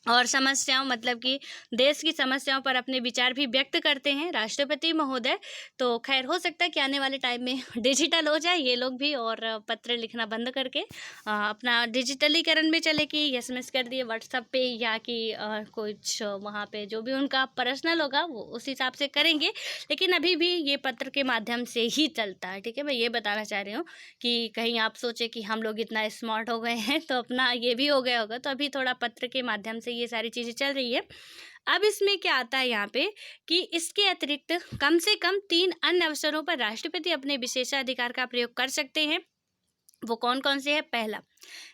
और समस्याओं, मतलब कि देश की समस्याओं पर अपने विचार भी व्यक्त करते हैं राष्ट्रपति महोदय। तो खैर हो सकता है कि आने वाले टाइम में डिजिटल हो जाए ये लोग भी, और पत्र लिखना बंद करके अपना डिजिटलीकरण में चले कि एसएमएस कर दिए व्हाट्सएप पे, या कि कुछ वहाँ पे जो भी उनका पर्सनल होगा वो उस हिसाब से करेंगे। लेकिन अभी भी ये पत्र के माध्यम से ही चलता है। ठीक है, मैं ये बताना चाह रही हूँ कि कहीं आप सोचे कि हम लोग इतना स्मार्ट हो गए हैं तो अपना ये भी हो गया होगा। तो अभी थोड़ा पत्र के माध्यम से ये सारी चीज़ें चल रही है। अब इसमें क्या आता है यहाँ पे कि इसके अतिरिक्त कम से कम 3 अन्य अवसरों पर राष्ट्रपति अपने विशेषाधिकार का प्रयोग कर सकते हैं। वो कौन कौन से है? पहला,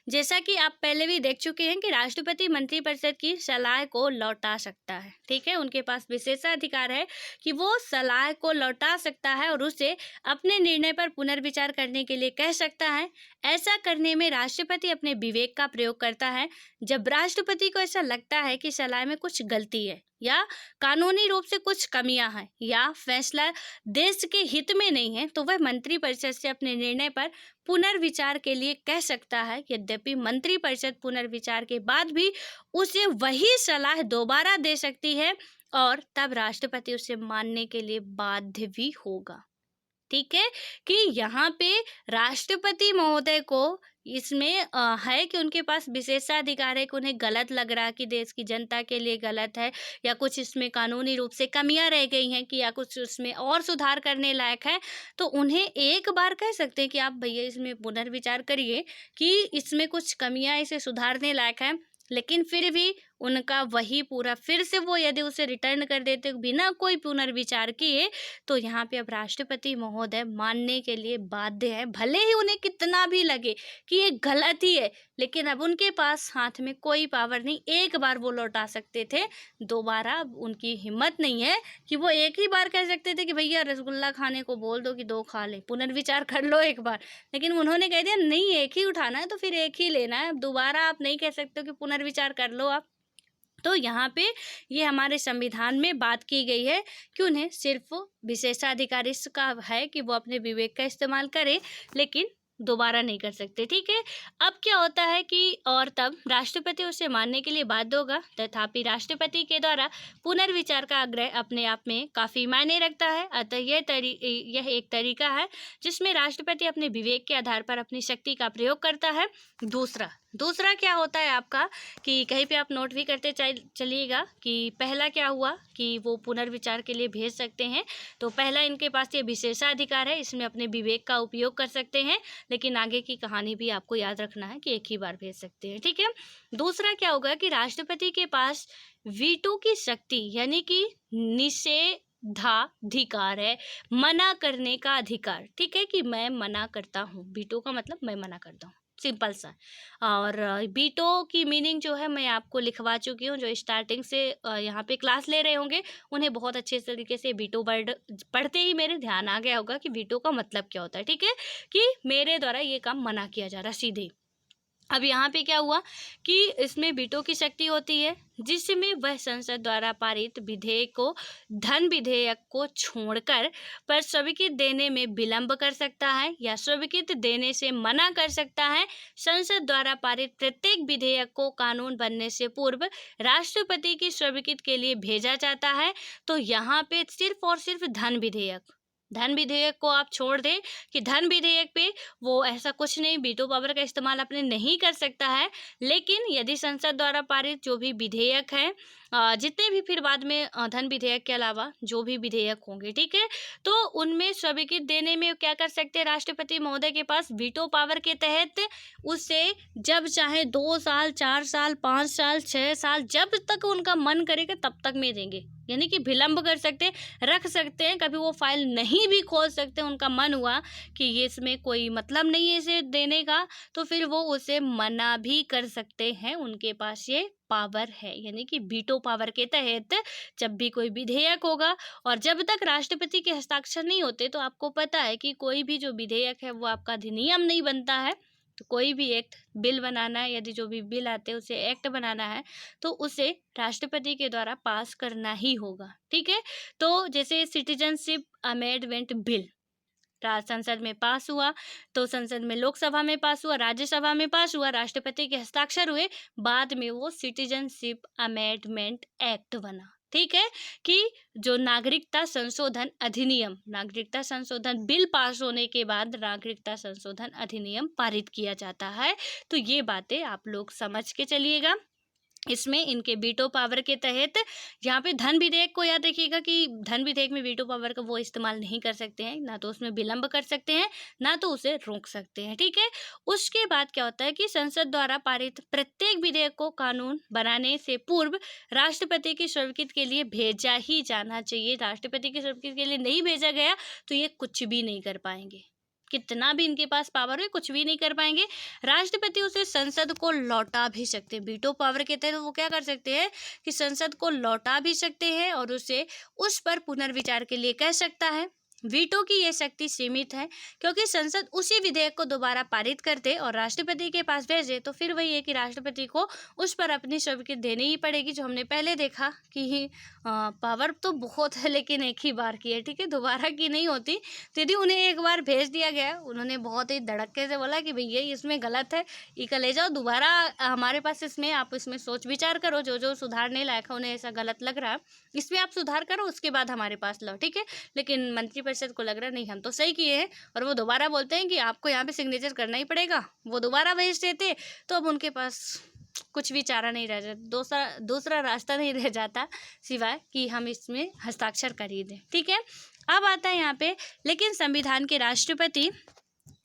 जैसा कि आप पहले भी देख चुके हैं कि राष्ट्रपति मंत्रिपरिषद की सलाह को लौटा सकता है। ठीक है, उनके पास विशेषाधिकार है कि वो सलाह को लौटा सकता है और उसे अपने निर्णय पर पुनर्विचार करने के लिए कह सकता है। ऐसा करने में राष्ट्रपति अपने विवेक का प्रयोग करता है। जब राष्ट्रपति को ऐसा लगता है कि सलाह में कुछ गलती है या कानूनी रूप से कुछ कमियां हैं या फैसला देश के हित में नहीं है, तो वह मंत्रिपरिषद से अपने निर्णय पर पुनर्विचार के लिए कह सकता है, यद्यपि मंत्रिपरिषद पुनर्विचार के बाद भी उसे वही सलाह दोबारा दे सकती है और तब राष्ट्रपति उसे मानने के लिए बाध्य भी होगा। ठीक है कि यहाँ पे राष्ट्रपति महोदय को इसमें है कि उनके पास विशेषाधिकार है कि उन्हें गलत लग रहा है कि देश की जनता के लिए गलत है, या कुछ इसमें कानूनी रूप से कमियां रह गई हैं कि या कुछ उसमें और सुधार करने लायक है, तो उन्हें एक बार कह सकते हैं कि आप भैया इसमें पुनर्विचार करिए कि इसमें कुछ कमियां इसे सुधारने लायक है। लेकिन फिर भी उनका वही पूरा फिर से वो यदि उसे रिटर्न कर देते बिना कोई पुनर्विचार किए, तो यहाँ पे अब राष्ट्रपति महोदय मानने के लिए बाध्य है, भले ही उन्हें कितना भी लगे कि ये गलत ही है, लेकिन अब उनके पास हाथ में कोई पावर नहीं। एक बार वो लौटा सकते थे, दोबारा उनकी हिम्मत नहीं है कि वो एक ही बार कह सकते थे कि भैया रसगुल्ला खाने को बोल दो कि 2 खा ले, पुनर्विचार कर लो एक बार। लेकिन उन्होंने कह दिया नहीं, एक ही उठाना है तो फिर एक ही लेना है, दोबारा आप नहीं कह सकते हो कि पुनर्विचार कर लो आप। तो यहाँ पे ये हमारे संविधान में बात की गई है कि उन्हें सिर्फ विशेषाधिकार का है कि वो अपने विवेक का इस्तेमाल करें, लेकिन दोबारा नहीं कर सकते। ठीक है, अब क्या होता है कि और तब राष्ट्रपति उसे मानने के लिए बाध्य होगा, तथापि राष्ट्रपति के द्वारा पुनर्विचार का आग्रह अपने आप में काफ़ी मायने रखता है। अतः यह एक तरीका है जिसमें राष्ट्रपति अपने विवेक के आधार पर अपनी शक्ति का प्रयोग करता है। दूसरा क्या होता है आपका कि कहीं पे आप नोट भी करते चलिएगा कि पहला क्या हुआ कि वो पुनर्विचार के लिए भेज सकते हैं। तो पहला इनके पास ये विशेषाधिकार है, इसमें अपने विवेक का उपयोग कर सकते हैं, लेकिन आगे की कहानी भी आपको याद रखना है कि एक ही बार भेज सकते हैं। ठीक है, दूसरा क्या होगा कि राष्ट्रपति के पास वीटो की शक्ति यानी कि निषेधाधिकार है, मना करने का अधिकार। ठीक है कि मैं मना करता हूँ, वीटो का मतलब मैं मना करता हूँ, सिंपल सा। और वीटो की मीनिंग जो है मैं आपको लिखवा चुकी हूँ, जो स्टार्टिंग से यहाँ पे क्लास ले रहे होंगे उन्हें बहुत अच्छे तरीके से वीटो वर्ड पढ़ते ही मेरे ध्यान आ गया होगा कि वीटो का मतलब क्या होता है। ठीक है कि मेरे द्वारा ये काम मना किया जा रहा है सीधे। अब यहाँ पे क्या हुआ कि इसमें वीटो की शक्ति होती है जिसमें वह संसद द्वारा पारित विधेयक को धन विधेयक को छोड़कर पर स्वीकृति देने में विलंब कर सकता है या स्वीकृति देने से मना कर सकता है। संसद द्वारा पारित प्रत्येक विधेयक को कानून बनने से पूर्व राष्ट्रपति की स्वीकृति के लिए भेजा जाता है। तो यहाँ पे सिर्फ और सिर्फ धन विधेयक को आप छोड़ दें कि धन विधेयक पे वो ऐसा कुछ नहीं, वीटो पावर का इस्तेमाल अपने नहीं कर सकता है। लेकिन यदि संसद द्वारा पारित जो भी विधेयक हैं, जितने भी फिर बाद में धन विधेयक के अलावा जो भी विधेयक होंगे, ठीक है, तो उनमें स्वीकृति देने में क्या कर सकते हैं, राष्ट्रपति महोदय के पास वीटो पावर के तहत उसे जब चाहे 2 साल, 4 साल, 5 साल, 6 साल, जब तक उनका मन करेगा तब तक में देंगे। यानी कि विलंब कर सकते हैं, रख सकते हैं, कभी वो फाइल नहीं भी खोल सकते। उनका मन हुआ कि ये इसमें कोई मतलब नहीं है इसे देने का, तो फिर वो उसे मना भी कर सकते हैं। उनके पास ये पावर है, यानी कि वीटो पावर के तहत जब भी कोई विधेयक होगा और जब तक राष्ट्रपति के हस्ताक्षर नहीं होते, तो आपको पता है कि कोई भी जो विधेयक है वो आपका अधिनियम नहीं बनता है। तो कोई भी एक्ट, बिल बनाना है, यदि जो भी बिल आते हैं उसे एक्ट बनाना है तो उसे राष्ट्रपति के द्वारा पास करना ही होगा। ठीक है, तो जैसे सिटीजनशिप अमेंडमेंट बिल संसद में पास हुआ, तो संसद में लोकसभा में पास हुआ, राज्यसभा में पास हुआ, राष्ट्रपति के हस्ताक्षर हुए, बाद में वो सिटीजनशिप अमेंडमेंट एक्ट बना। ठीक है कि जो नागरिकता संशोधन बिल पास होने के बाद नागरिकता संशोधन अधिनियम पारित किया जाता है। तो ये बातें आप लोग समझ के चलिएगा। इसमें इनके वीटो पावर के तहत यहाँ पे धन विधेयक को याद रखिएगा कि धन विधेयक में वीटो पावर का वो इस्तेमाल नहीं कर सकते हैं, ना तो उसमें विलंब कर सकते हैं, ना तो उसे रोक सकते हैं। ठीक है, उसके बाद क्या होता है कि संसद द्वारा पारित प्रत्येक विधेयक को कानून बनाने से पूर्व राष्ट्रपति की स्वीकृति के लिए भेजा ही जाना चाहिए। राष्ट्रपति की स्वीकृति के लिए नहीं भेजा गया तो ये कुछ भी नहीं कर पाएंगे, कितना भी इनके पास पावर है कुछ भी नहीं कर पाएंगे। राष्ट्रपति उसे संसद को लौटा भी सकते हैं, वीटो पावर के तहत वो क्या कर सकते हैं कि संसद को लौटा भी सकते हैं और उसे उस पर पुनर्विचार के लिए कह सकता है। वीटो की ये शक्ति सीमित है क्योंकि संसद उसी विधेयक को दोबारा पारित कर दे और राष्ट्रपति के पास भेजे तो फिर वही है कि राष्ट्रपति को उस पर अपनी स्वीकृति देनी ही पड़ेगी। जो हमने पहले देखा कि पावर तो बहुत है लेकिन एक ही बार की है, ठीक है, दोबारा की नहीं होती। तो यदि उन्हें एक बार भेज दिया गया, उन्होंने बहुत ही धड़क्के से बोला कि भैया इसमें गलत है, ये ले जाओ दोबारा हमारे पास, इसमें आप इसमें सोच विचार करो, जो जो सुधारने लायक है उन्हें ऐसा गलत लग रहा है इसमें आप सुधार करो, उसके बाद हमारे पास लाओ, ठीक है। लेकिन मंत्रिपरिषद को लग रहा नहीं हम तो सही किए हैं, और वो दोबारा बोलते हैं कि आपको यहाँ पे सिग्नेचर करना ही पड़ेगा। वो दोबारा भेज देते तो अब उनके पास कुछ भी चारा नहीं रह जाता, दूसरा रास्ता नहीं रह जाता सिवाय कि हम इसमें हस्ताक्षर कर ही दें, ठीक है। अब आता है यहाँ पे, लेकिन संविधान के राष्ट्रपति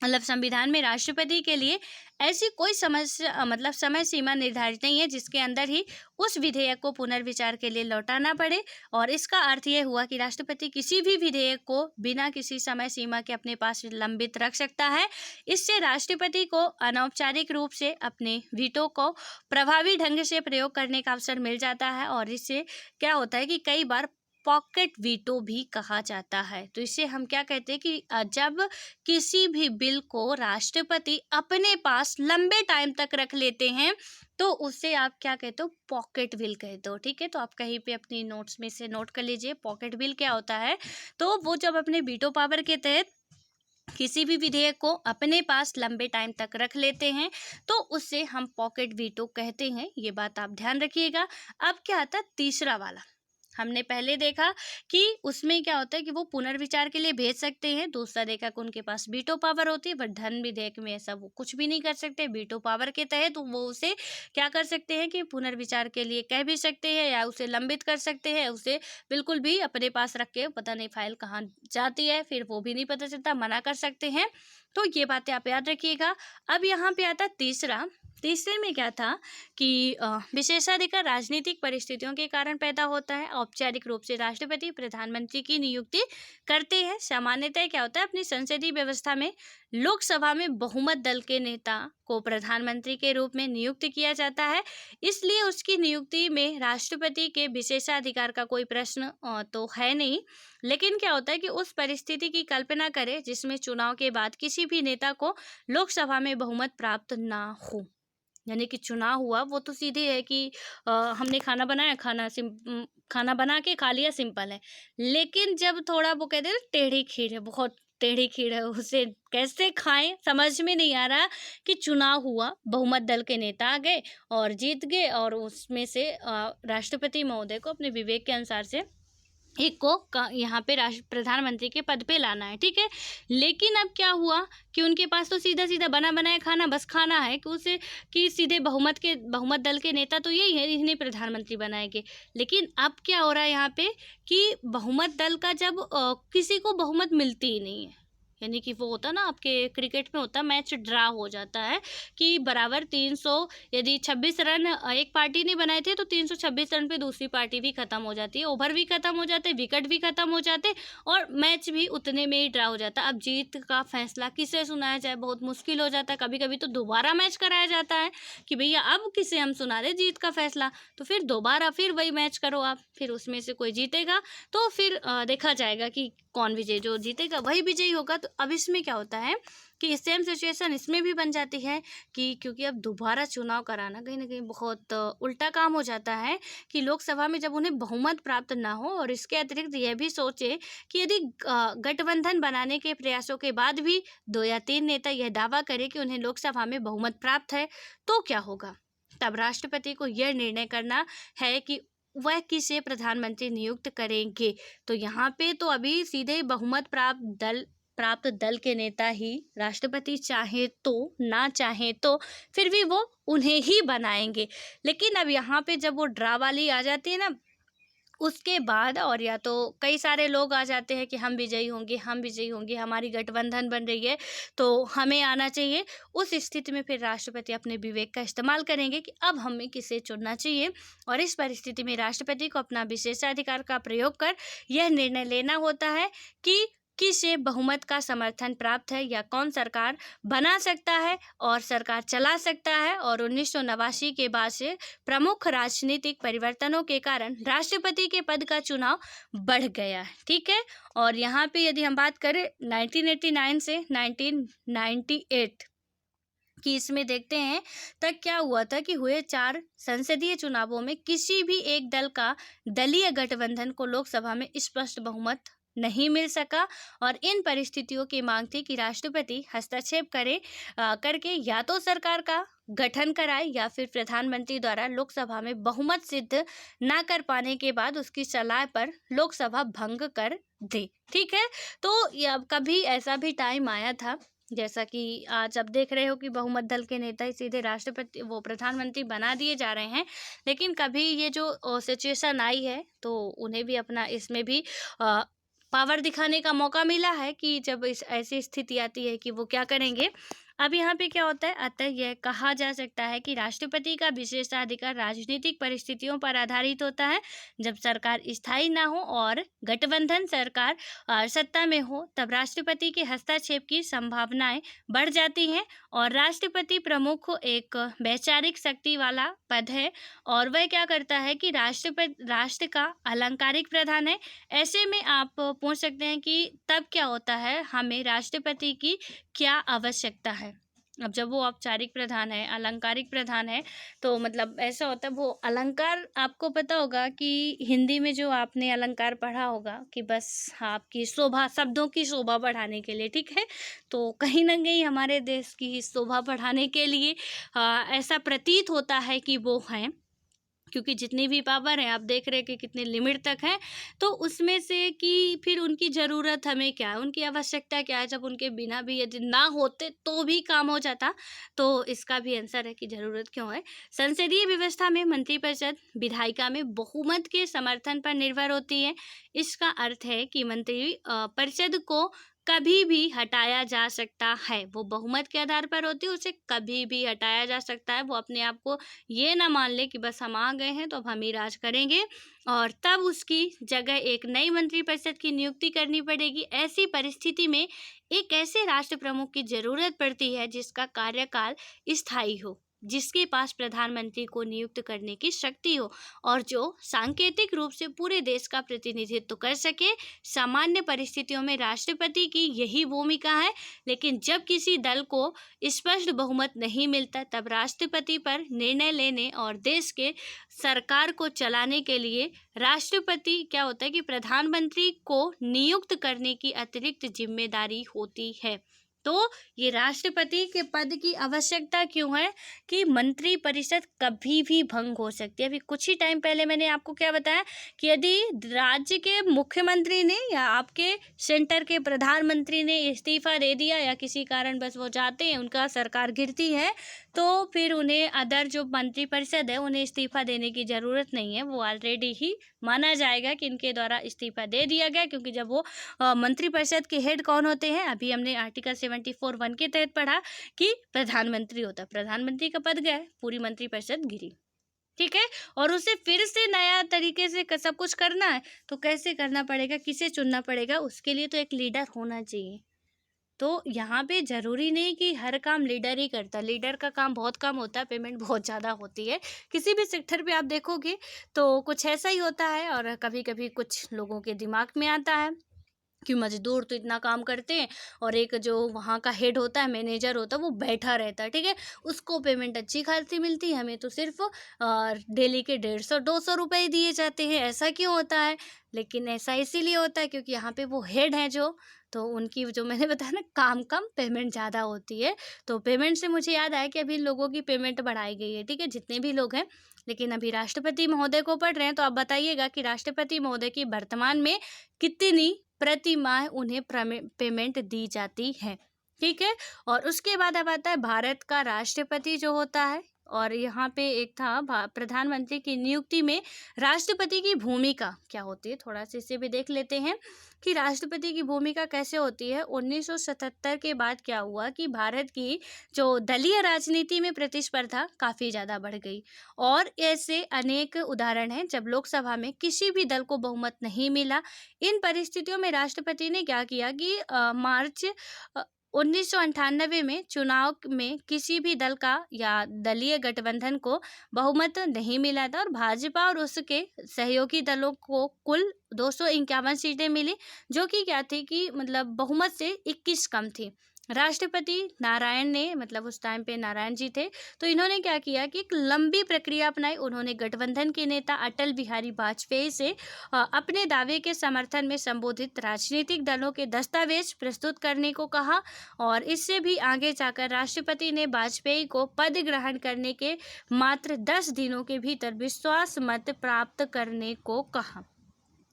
मतलब संविधान में राष्ट्रपति के लिए ऐसी कोई समय सीमा निर्धारित नहीं है जिसके अंदर ही उस विधेयक को पुनर्विचार के लिए लौटाना पड़े। और इसका अर्थ ये हुआ कि राष्ट्रपति किसी भी विधेयक को बिना किसी समय सीमा के अपने पास लंबित रख सकता है। इससे राष्ट्रपति को अनौपचारिक रूप से अपने वीटो को प्रभावी ढंग से प्रयोग करने का अवसर मिल जाता है। और इससे क्या होता है कि कई बार पॉकेट वीटो भी कहा जाता है। तो इससे हम क्या कहते हैं कि जब किसी भी बिल को राष्ट्रपति अपने पास लंबे टाइम तक रख लेते हैं तो उससे आप क्या कहते हो, पॉकेट बिल कहते हो, ठीक है। तो आप कहीं पे अपनी नोट्स में से नोट कर लीजिए पॉकेट बिल क्या होता है। तो वो जब अपने वीटो पावर के तहत किसी भी विधेयक को अपने पास लंबे टाइम तक रख लेते हैं तो उससे हम पॉकेट वीटो कहते हैं। ये बात आप ध्यान रखिएगा। अब क्या आता है तीसरा वाला, हमने पहले देखा कि उसमें क्या होता है कि वो पुनर्विचार के लिए भेज सकते हैं। दूसरा देखा कि उनके पास वीटो पावर होती है, बट धन विधेयक में ऐसा वो कुछ भी नहीं कर सकते। वीटो पावर के तहत तो वो उसे क्या कर सकते हैं कि पुनर्विचार के लिए कह भी सकते हैं या उसे लंबित कर सकते हैं, उसे बिल्कुल भी अपने पास रख के पता नहीं फाइल कहाँ जाती है फिर वो भी नहीं पता चलता, मना कर सकते हैं। तो ये बातें आप याद रखिएगा। अब यहाँ पे आता तीसरे में क्या था कि विशेषाधिकार राजनीतिक परिस्थितियों के कारण पैदा होता है। औपचारिक रूप से राष्ट्रपति प्रधानमंत्री की नियुक्ति करते हैं। सामान्यतः क्या होता है, अपनी संसदीय व्यवस्था में लोकसभा में बहुमत दल के नेता को प्रधानमंत्री के रूप में नियुक्त किया जाता है, इसलिए उसकी नियुक्ति में राष्ट्रपति के विशेषाधिकार का कोई प्रश्न तो है नहीं। लेकिन क्या होता है कि उस परिस्थिति की कल्पना करें जिसमें चुनाव के बाद किसी भी नेता को लोकसभा में बहुमत प्राप्त ना हो, यानी कि चुनाव हुआ वो तो सीधे है कि हमने खाना बनाया, खाना बना के खा लिया, सिंपल है। लेकिन जब थोड़ा वो कहते हैं टेढ़ी खीर है, बहुत टेढ़ी खीर है, उसे कैसे खाएं समझ में नहीं आ रहा कि चुनाव हुआ, बहुमत दल के नेता आ गए और जीत गए और उसमें से राष्ट्रपति महोदय को अपने विवेक के अनुसार से एक को यहाँ पे प्रधानमंत्री के पद पे लाना है, ठीक है। लेकिन अब क्या हुआ कि उनके पास तो सीधा सीधा बना बनाया खाना बस खाना है कि उसे कि सीधे बहुमत दल के नेता तो यही है, इन्हें प्रधानमंत्री बनाएंगे। लेकिन अब क्या हो रहा है यहाँ पे कि बहुमत दल का जब किसी को बहुमत मिलती ही नहीं है, यानी कि वो होता ना आपके क्रिकेट में होता मैच ड्रा हो जाता है कि बराबर 300 यदि 26 रन एक पार्टी ने बनाए थे तो 326 रन पे दूसरी पार्टी भी खत्म हो जाती है, ओवर भी खत्म हो जाते, विकेट भी खत्म हो जाते और मैच भी उतने में ही ड्रा हो जाता। अब जीत का फैसला किसे सुनाया जाए, बहुत मुश्किल हो जाता है। कभी कभी तो दोबारा मैच कराया जाता है कि भैया अब किसे हम सुना रहे जीत का फैसला, तो फिर दोबारा फिर वही मैच करो आप, फिर उसमें से कोई जीतेगा तो फिर देखा जाएगा कि कौन विजयी, जो जीतेगा वही विजयी होगा। तो अब इसमें क्या होता है कि सेम सिचुएशन इसमें भी बन जाती है कि क्योंकि अब दोबारा चुनाव कराना कहीं ना कहीं बहुत उल्टा काम हो जाता है कि लोकसभा में जब उन्हें बहुमत प्राप्त ना हो और इसके अतिरिक्त यह भी सोचे कि यदि गठबंधन बनाने के प्रयासों के बाद भी 2 या 3 नेता यह दावा करें कि उन्हें लोकसभा में बहुमत प्राप्त है तो क्या होगा। तब राष्ट्रपति को यह निर्णय करना है कि वह किसे प्रधानमंत्री नियुक्त करेंगे। तो यहाँ पे तो अभी सीधे बहुमत प्राप्त दल के नेता ही राष्ट्रपति चाहे तो ना चाहे तो फिर भी वो उन्हें ही बनाएंगे। लेकिन अब यहाँ पे जब वो ड्रा वाली आ जाती है ना, उसके बाद और या तो कई सारे लोग आ जाते हैं कि हम विजयी होंगे, हमारी गठबंधन बन रही है तो हमें आना चाहिए। उस स्थिति में फिर राष्ट्रपति अपने विवेक का इस्तेमाल करेंगे कि अब हमें किसे चुनना चाहिए, और इस परिस्थिति में राष्ट्रपति को अपना विशेषाधिकार का प्रयोग कर यह निर्णय लेना होता है कि किसे बहुमत का समर्थन प्राप्त है या कौन सरकार बना सकता है और सरकार चला सकता है। और 1989 के बाद से प्रमुख राजनीतिक परिवर्तनों के कारण राष्ट्रपति के पद का चुनाव बढ़ गया है। ठीक है, और यहाँ पे यदि हम बात करें 1989 से 1998 कि इसमें देखते हैं तक क्या हुआ था कि हुए 4 संसदीय चुनावों में किसी भी एक दल का दलीय गठबंधन को लोकसभा में स्पष्ट बहुमत नहीं मिल सका। और इन परिस्थितियों की मांग थी कि राष्ट्रपति हस्तक्षेप करके या तो सरकार का गठन कराए या फिर प्रधानमंत्री द्वारा लोकसभा में बहुमत सिद्ध ना कर पाने के बाद उसकी सलाह पर लोकसभा भंग कर दे। ठीक है, तो कभी ऐसा भी टाइम आया था जैसा कि आज आप देख रहे हो कि बहुमत दल के नेता ही सीधे राष्ट्रपति वो प्रधानमंत्री बना दिए जा रहे हैं। लेकिन कभी ये जो सिचुएशन आई है तो उन्हें भी अपना इसमें भी पावर दिखाने का मौका मिला है कि जब ऐसी स्थिति आती है कि वो क्या करेंगे। अब यहाँ पे क्या होता है, अतः यह कहा जा सकता है कि राष्ट्रपति का विशेषाधिकार राजनीतिक परिस्थितियों पर आधारित होता है। जब सरकार स्थायी ना हो और गठबंधन सरकार सत्ता में हो तब राष्ट्रपति के हस्तक्षेप की संभावनाएं बढ़ जाती हैं। और राष्ट्रपति प्रमुख एक वैचारिक शक्ति वाला पद है और वह क्या करता है कि राष्ट्र का अलंकारिक प्रधान है। ऐसे में आप पूछ सकते हैं कि तब क्या होता है, हमें राष्ट्रपति की क्या आवश्यकता है। अब जब वो औपचारिक प्रधान है, अलंकारिक प्रधान है, तो मतलब ऐसा होता है वो अलंकार, आपको पता होगा कि हिंदी में जो आपने अलंकार पढ़ा होगा कि बस आपकी शोभा, शब्दों की शोभा बढ़ाने के लिए। ठीक है, तो कहीं ना कहीं हमारे देश की शोभा बढ़ाने के लिए ऐसा प्रतीत होता है कि वो हैं, क्योंकि जितनी भी पावर है आप देख रहे हैं कि कितने लिमिट तक है। तो उसमें से कि फिर उनकी ज़रूरत हमें क्या है, उनकी आवश्यकता क्या है, जब उनके बिना भी यदि ना होते तो भी काम हो जाता। तो इसका भी आंसर है कि ज़रूरत क्यों है। संसदीय व्यवस्था में मंत्रिपरिषद विधायिका में बहुमत के समर्थन पर निर्भर होती है। इसका अर्थ है कि मंत्री परिषद को कभी भी हटाया जा सकता है। वो बहुमत के आधार पर होती है, उसे कभी भी हटाया जा सकता है। वो अपने आप को ये ना मान ले कि बस हम आ गए हैं तो अब हम ही राज करेंगे और तब उसकी जगह एक नई मंत्रिपरिषद की नियुक्ति करनी पड़ेगी। ऐसी परिस्थिति में एक ऐसे राष्ट्र प्रमुख की जरूरत पड़ती है जिसका कार्यकाल स्थायी हो, जिसके पास प्रधानमंत्री को नियुक्त करने की शक्ति हो और जो सांकेतिक रूप से पूरे देश का प्रतिनिधित्व कर सके। सामान्य परिस्थितियों में राष्ट्रपति की यही भूमिका है, लेकिन जब किसी दल को स्पष्ट बहुमत नहीं मिलता तब राष्ट्रपति पर निर्णय लेने और देश के सरकार को चलाने के लिए राष्ट्रपति क्या होता है कि प्रधानमंत्री को नियुक्त करने की अतिरिक्त जिम्मेदारी होती है। तो ये राष्ट्रपति के पद की आवश्यकता क्यों है कि मंत्रिपरिषद कभी भी भंग हो सकती है। अभी कुछ ही टाइम पहले मैंने आपको क्या बताया कि यदि राज्य के मुख्यमंत्री ने या आपके सेंटर के प्रधानमंत्री ने इस्तीफा दे दिया या किसी कारण बस वो जाते हैं, उनका सरकार गिरती है, तो फिर उन्हें अदर जो मंत्रिपरिषद है उन्हें इस्तीफा देने की ज़रूरत नहीं है। वो ऑलरेडी ही माना जाएगा कि इनके द्वारा इस्तीफा दे दिया गया, क्योंकि जब वो मंत्रिपरिषद के हेड कौन होते हैं, अभी हमने आर्टिकल 74(1) के तहत पढ़ा कि प्रधानमंत्री होता है। प्रधानमंत्री का पद गया, पूरी मंत्रिपरिषद गिरी। ठीक है, और उसे फिर से नया तरीके से सब कुछ करना है तो कैसे करना पड़ेगा, किसे चुनना पड़ेगा, उसके लिए तो एक लीडर होना चाहिए। तो यहाँ पे ज़रूरी नहीं कि हर काम लीडर ही करता, लीडर का काम बहुत कम होता है, पेमेंट बहुत ज़्यादा होती है। किसी भी सेक्टर पे आप देखोगे तो कुछ ऐसा ही होता है। और कभी कभी कुछ लोगों के दिमाग में आता है कि मजदूर तो इतना काम करते हैं और एक जो वहाँ का हेड होता है, मैनेजर होता है, वो बैठा रहता है। ठीक है, उसको पेमेंट अच्छी खासी मिलती है, हमें तो सिर्फ डेली के 150-200 रुपये दिए जाते हैं। ऐसा क्यों होता है? लेकिन ऐसा इसीलिए होता है क्योंकि यहाँ पे वो हेड हैं जो, तो उनकी जो मैंने बताया ना, काम कम पेमेंट ज़्यादा होती है। तो पेमेंट से मुझे याद आया कि अभी लोगों की पेमेंट बढ़ाई गई है। ठीक है, जितने भी लोग हैं। लेकिन अभी राष्ट्रपति महोदय को पढ़ रहे हैं तो आप बताइएगा कि राष्ट्रपति महोदय की वर्तमान में कितनी प्रति माह उन्हें पेमेंट दी जाती है। ठीक है, और उसके बाद अब आता है भारत का राष्ट्रपति जो होता है और यहाँ पे एक था प्रधानमंत्री की नियुक्ति में राष्ट्रपति की भूमिका क्या होती है, थोड़ा सा इसे भी देख लेते हैं कि राष्ट्रपति की भूमिका कैसे होती है। 1977 के बाद क्या हुआ कि भारत की जो दलीय राजनीति में प्रतिस्पर्धा काफ़ी ज़्यादा बढ़ गई, और ऐसे अनेक उदाहरण हैं जब लोकसभा में किसी भी दल को बहुमत नहीं मिला। इन परिस्थितियों में राष्ट्रपति ने क्या किया कि मार्च 1998 में चुनाव में किसी भी दल का या दलीय गठबंधन को बहुमत नहीं मिला था, और भाजपा और उसके सहयोगी दलों को कुल 251 सीटें मिली, जो कि क्या थी कि मतलब बहुमत से 21 कम थी। राष्ट्रपति नारायण ने, मतलब उस टाइम पे नारायण जी थे, तो इन्होंने क्या किया कि एक लंबी प्रक्रिया अपनाई। उन्होंने गठबंधन के नेता अटल बिहारी वाजपेयी से अपने दावे के समर्थन में संबोधित राजनीतिक दलों के दस्तावेज प्रस्तुत करने को कहा, और इससे भी आगे जाकर राष्ट्रपति ने वाजपेयी को पद ग्रहण करने के मात्र 10 दिनों के भीतर विश्वास मत प्राप्त करने को कहा।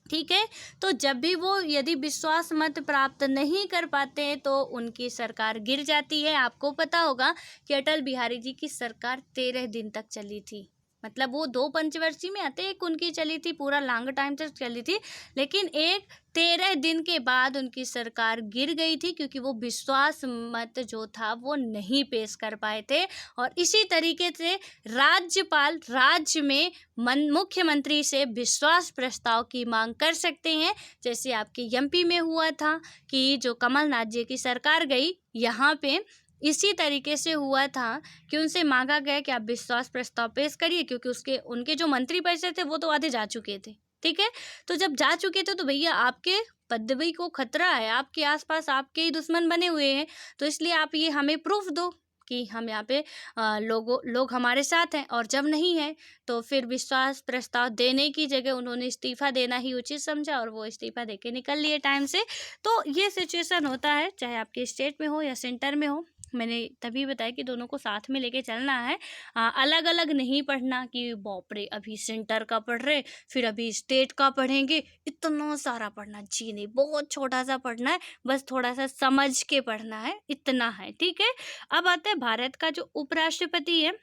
ठीक है, तो जब भी वो यदि विश्वास मत प्राप्त नहीं कर पाते हैं तो उनकी सरकार गिर जाती है। आपको पता होगा कि अटल बिहारी जी की सरकार 13 दिन तक चली थी, मतलब वो 2 पंचवर्षीय में आते, एक उनकी चली थी पूरा लॉन्ग टाइम तक चली थी, लेकिन एक 13 दिन के बाद उनकी सरकार गिर गई थी, क्योंकि वो विश्वास मत जो था वो नहीं पेश कर पाए थे। और इसी तरीके से राज्यपाल राज्य में मुख्यमंत्री से विश्वास प्रस्ताव की मांग कर सकते हैं, जैसे आपके एमपी में हुआ था कि जो कमलनाथ जी की सरकार गई, यहाँ पे इसी तरीके से हुआ था कि उनसे मांगा गया कि आप विश्वास प्रस्ताव पेश करिए, क्योंकि उनके जो मंत्रिपरिषद थे वो तो आधे जा चुके थे। ठीक है, तो जब जा चुके थे तो भैया आपके पदवी को खतरा है, आपके आसपास आपके ही दुश्मन बने हुए हैं, तो इसलिए आप ये हमें प्रूफ दो कि हम यहाँ पे लोग हमारे साथ हैं। और जब नहीं है तो फिर विश्वास प्रस्ताव देने की जगह उन्होंने इस्तीफा देना ही उचित समझा, और वो इस्तीफा देके निकल लिए टाइम से। तो ये सिचुएशन होता है, चाहे आपके स्टेट में हो या सेंटर में हो। मैंने तभी बताया कि दोनों को साथ में लेके चलना है, अलग अलग नहीं पढ़ना कि बाप रे अभी सेंटर का पढ़ रहे फिर अभी स्टेट का पढ़ेंगे, इतना सारा पढ़ना जी नहीं, बहुत छोटा सा पढ़ना है, बस थोड़ा सा समझ के पढ़ना है, इतना है। ठीक है, अब आता है भारत का जो उपराष्ट्रपति है,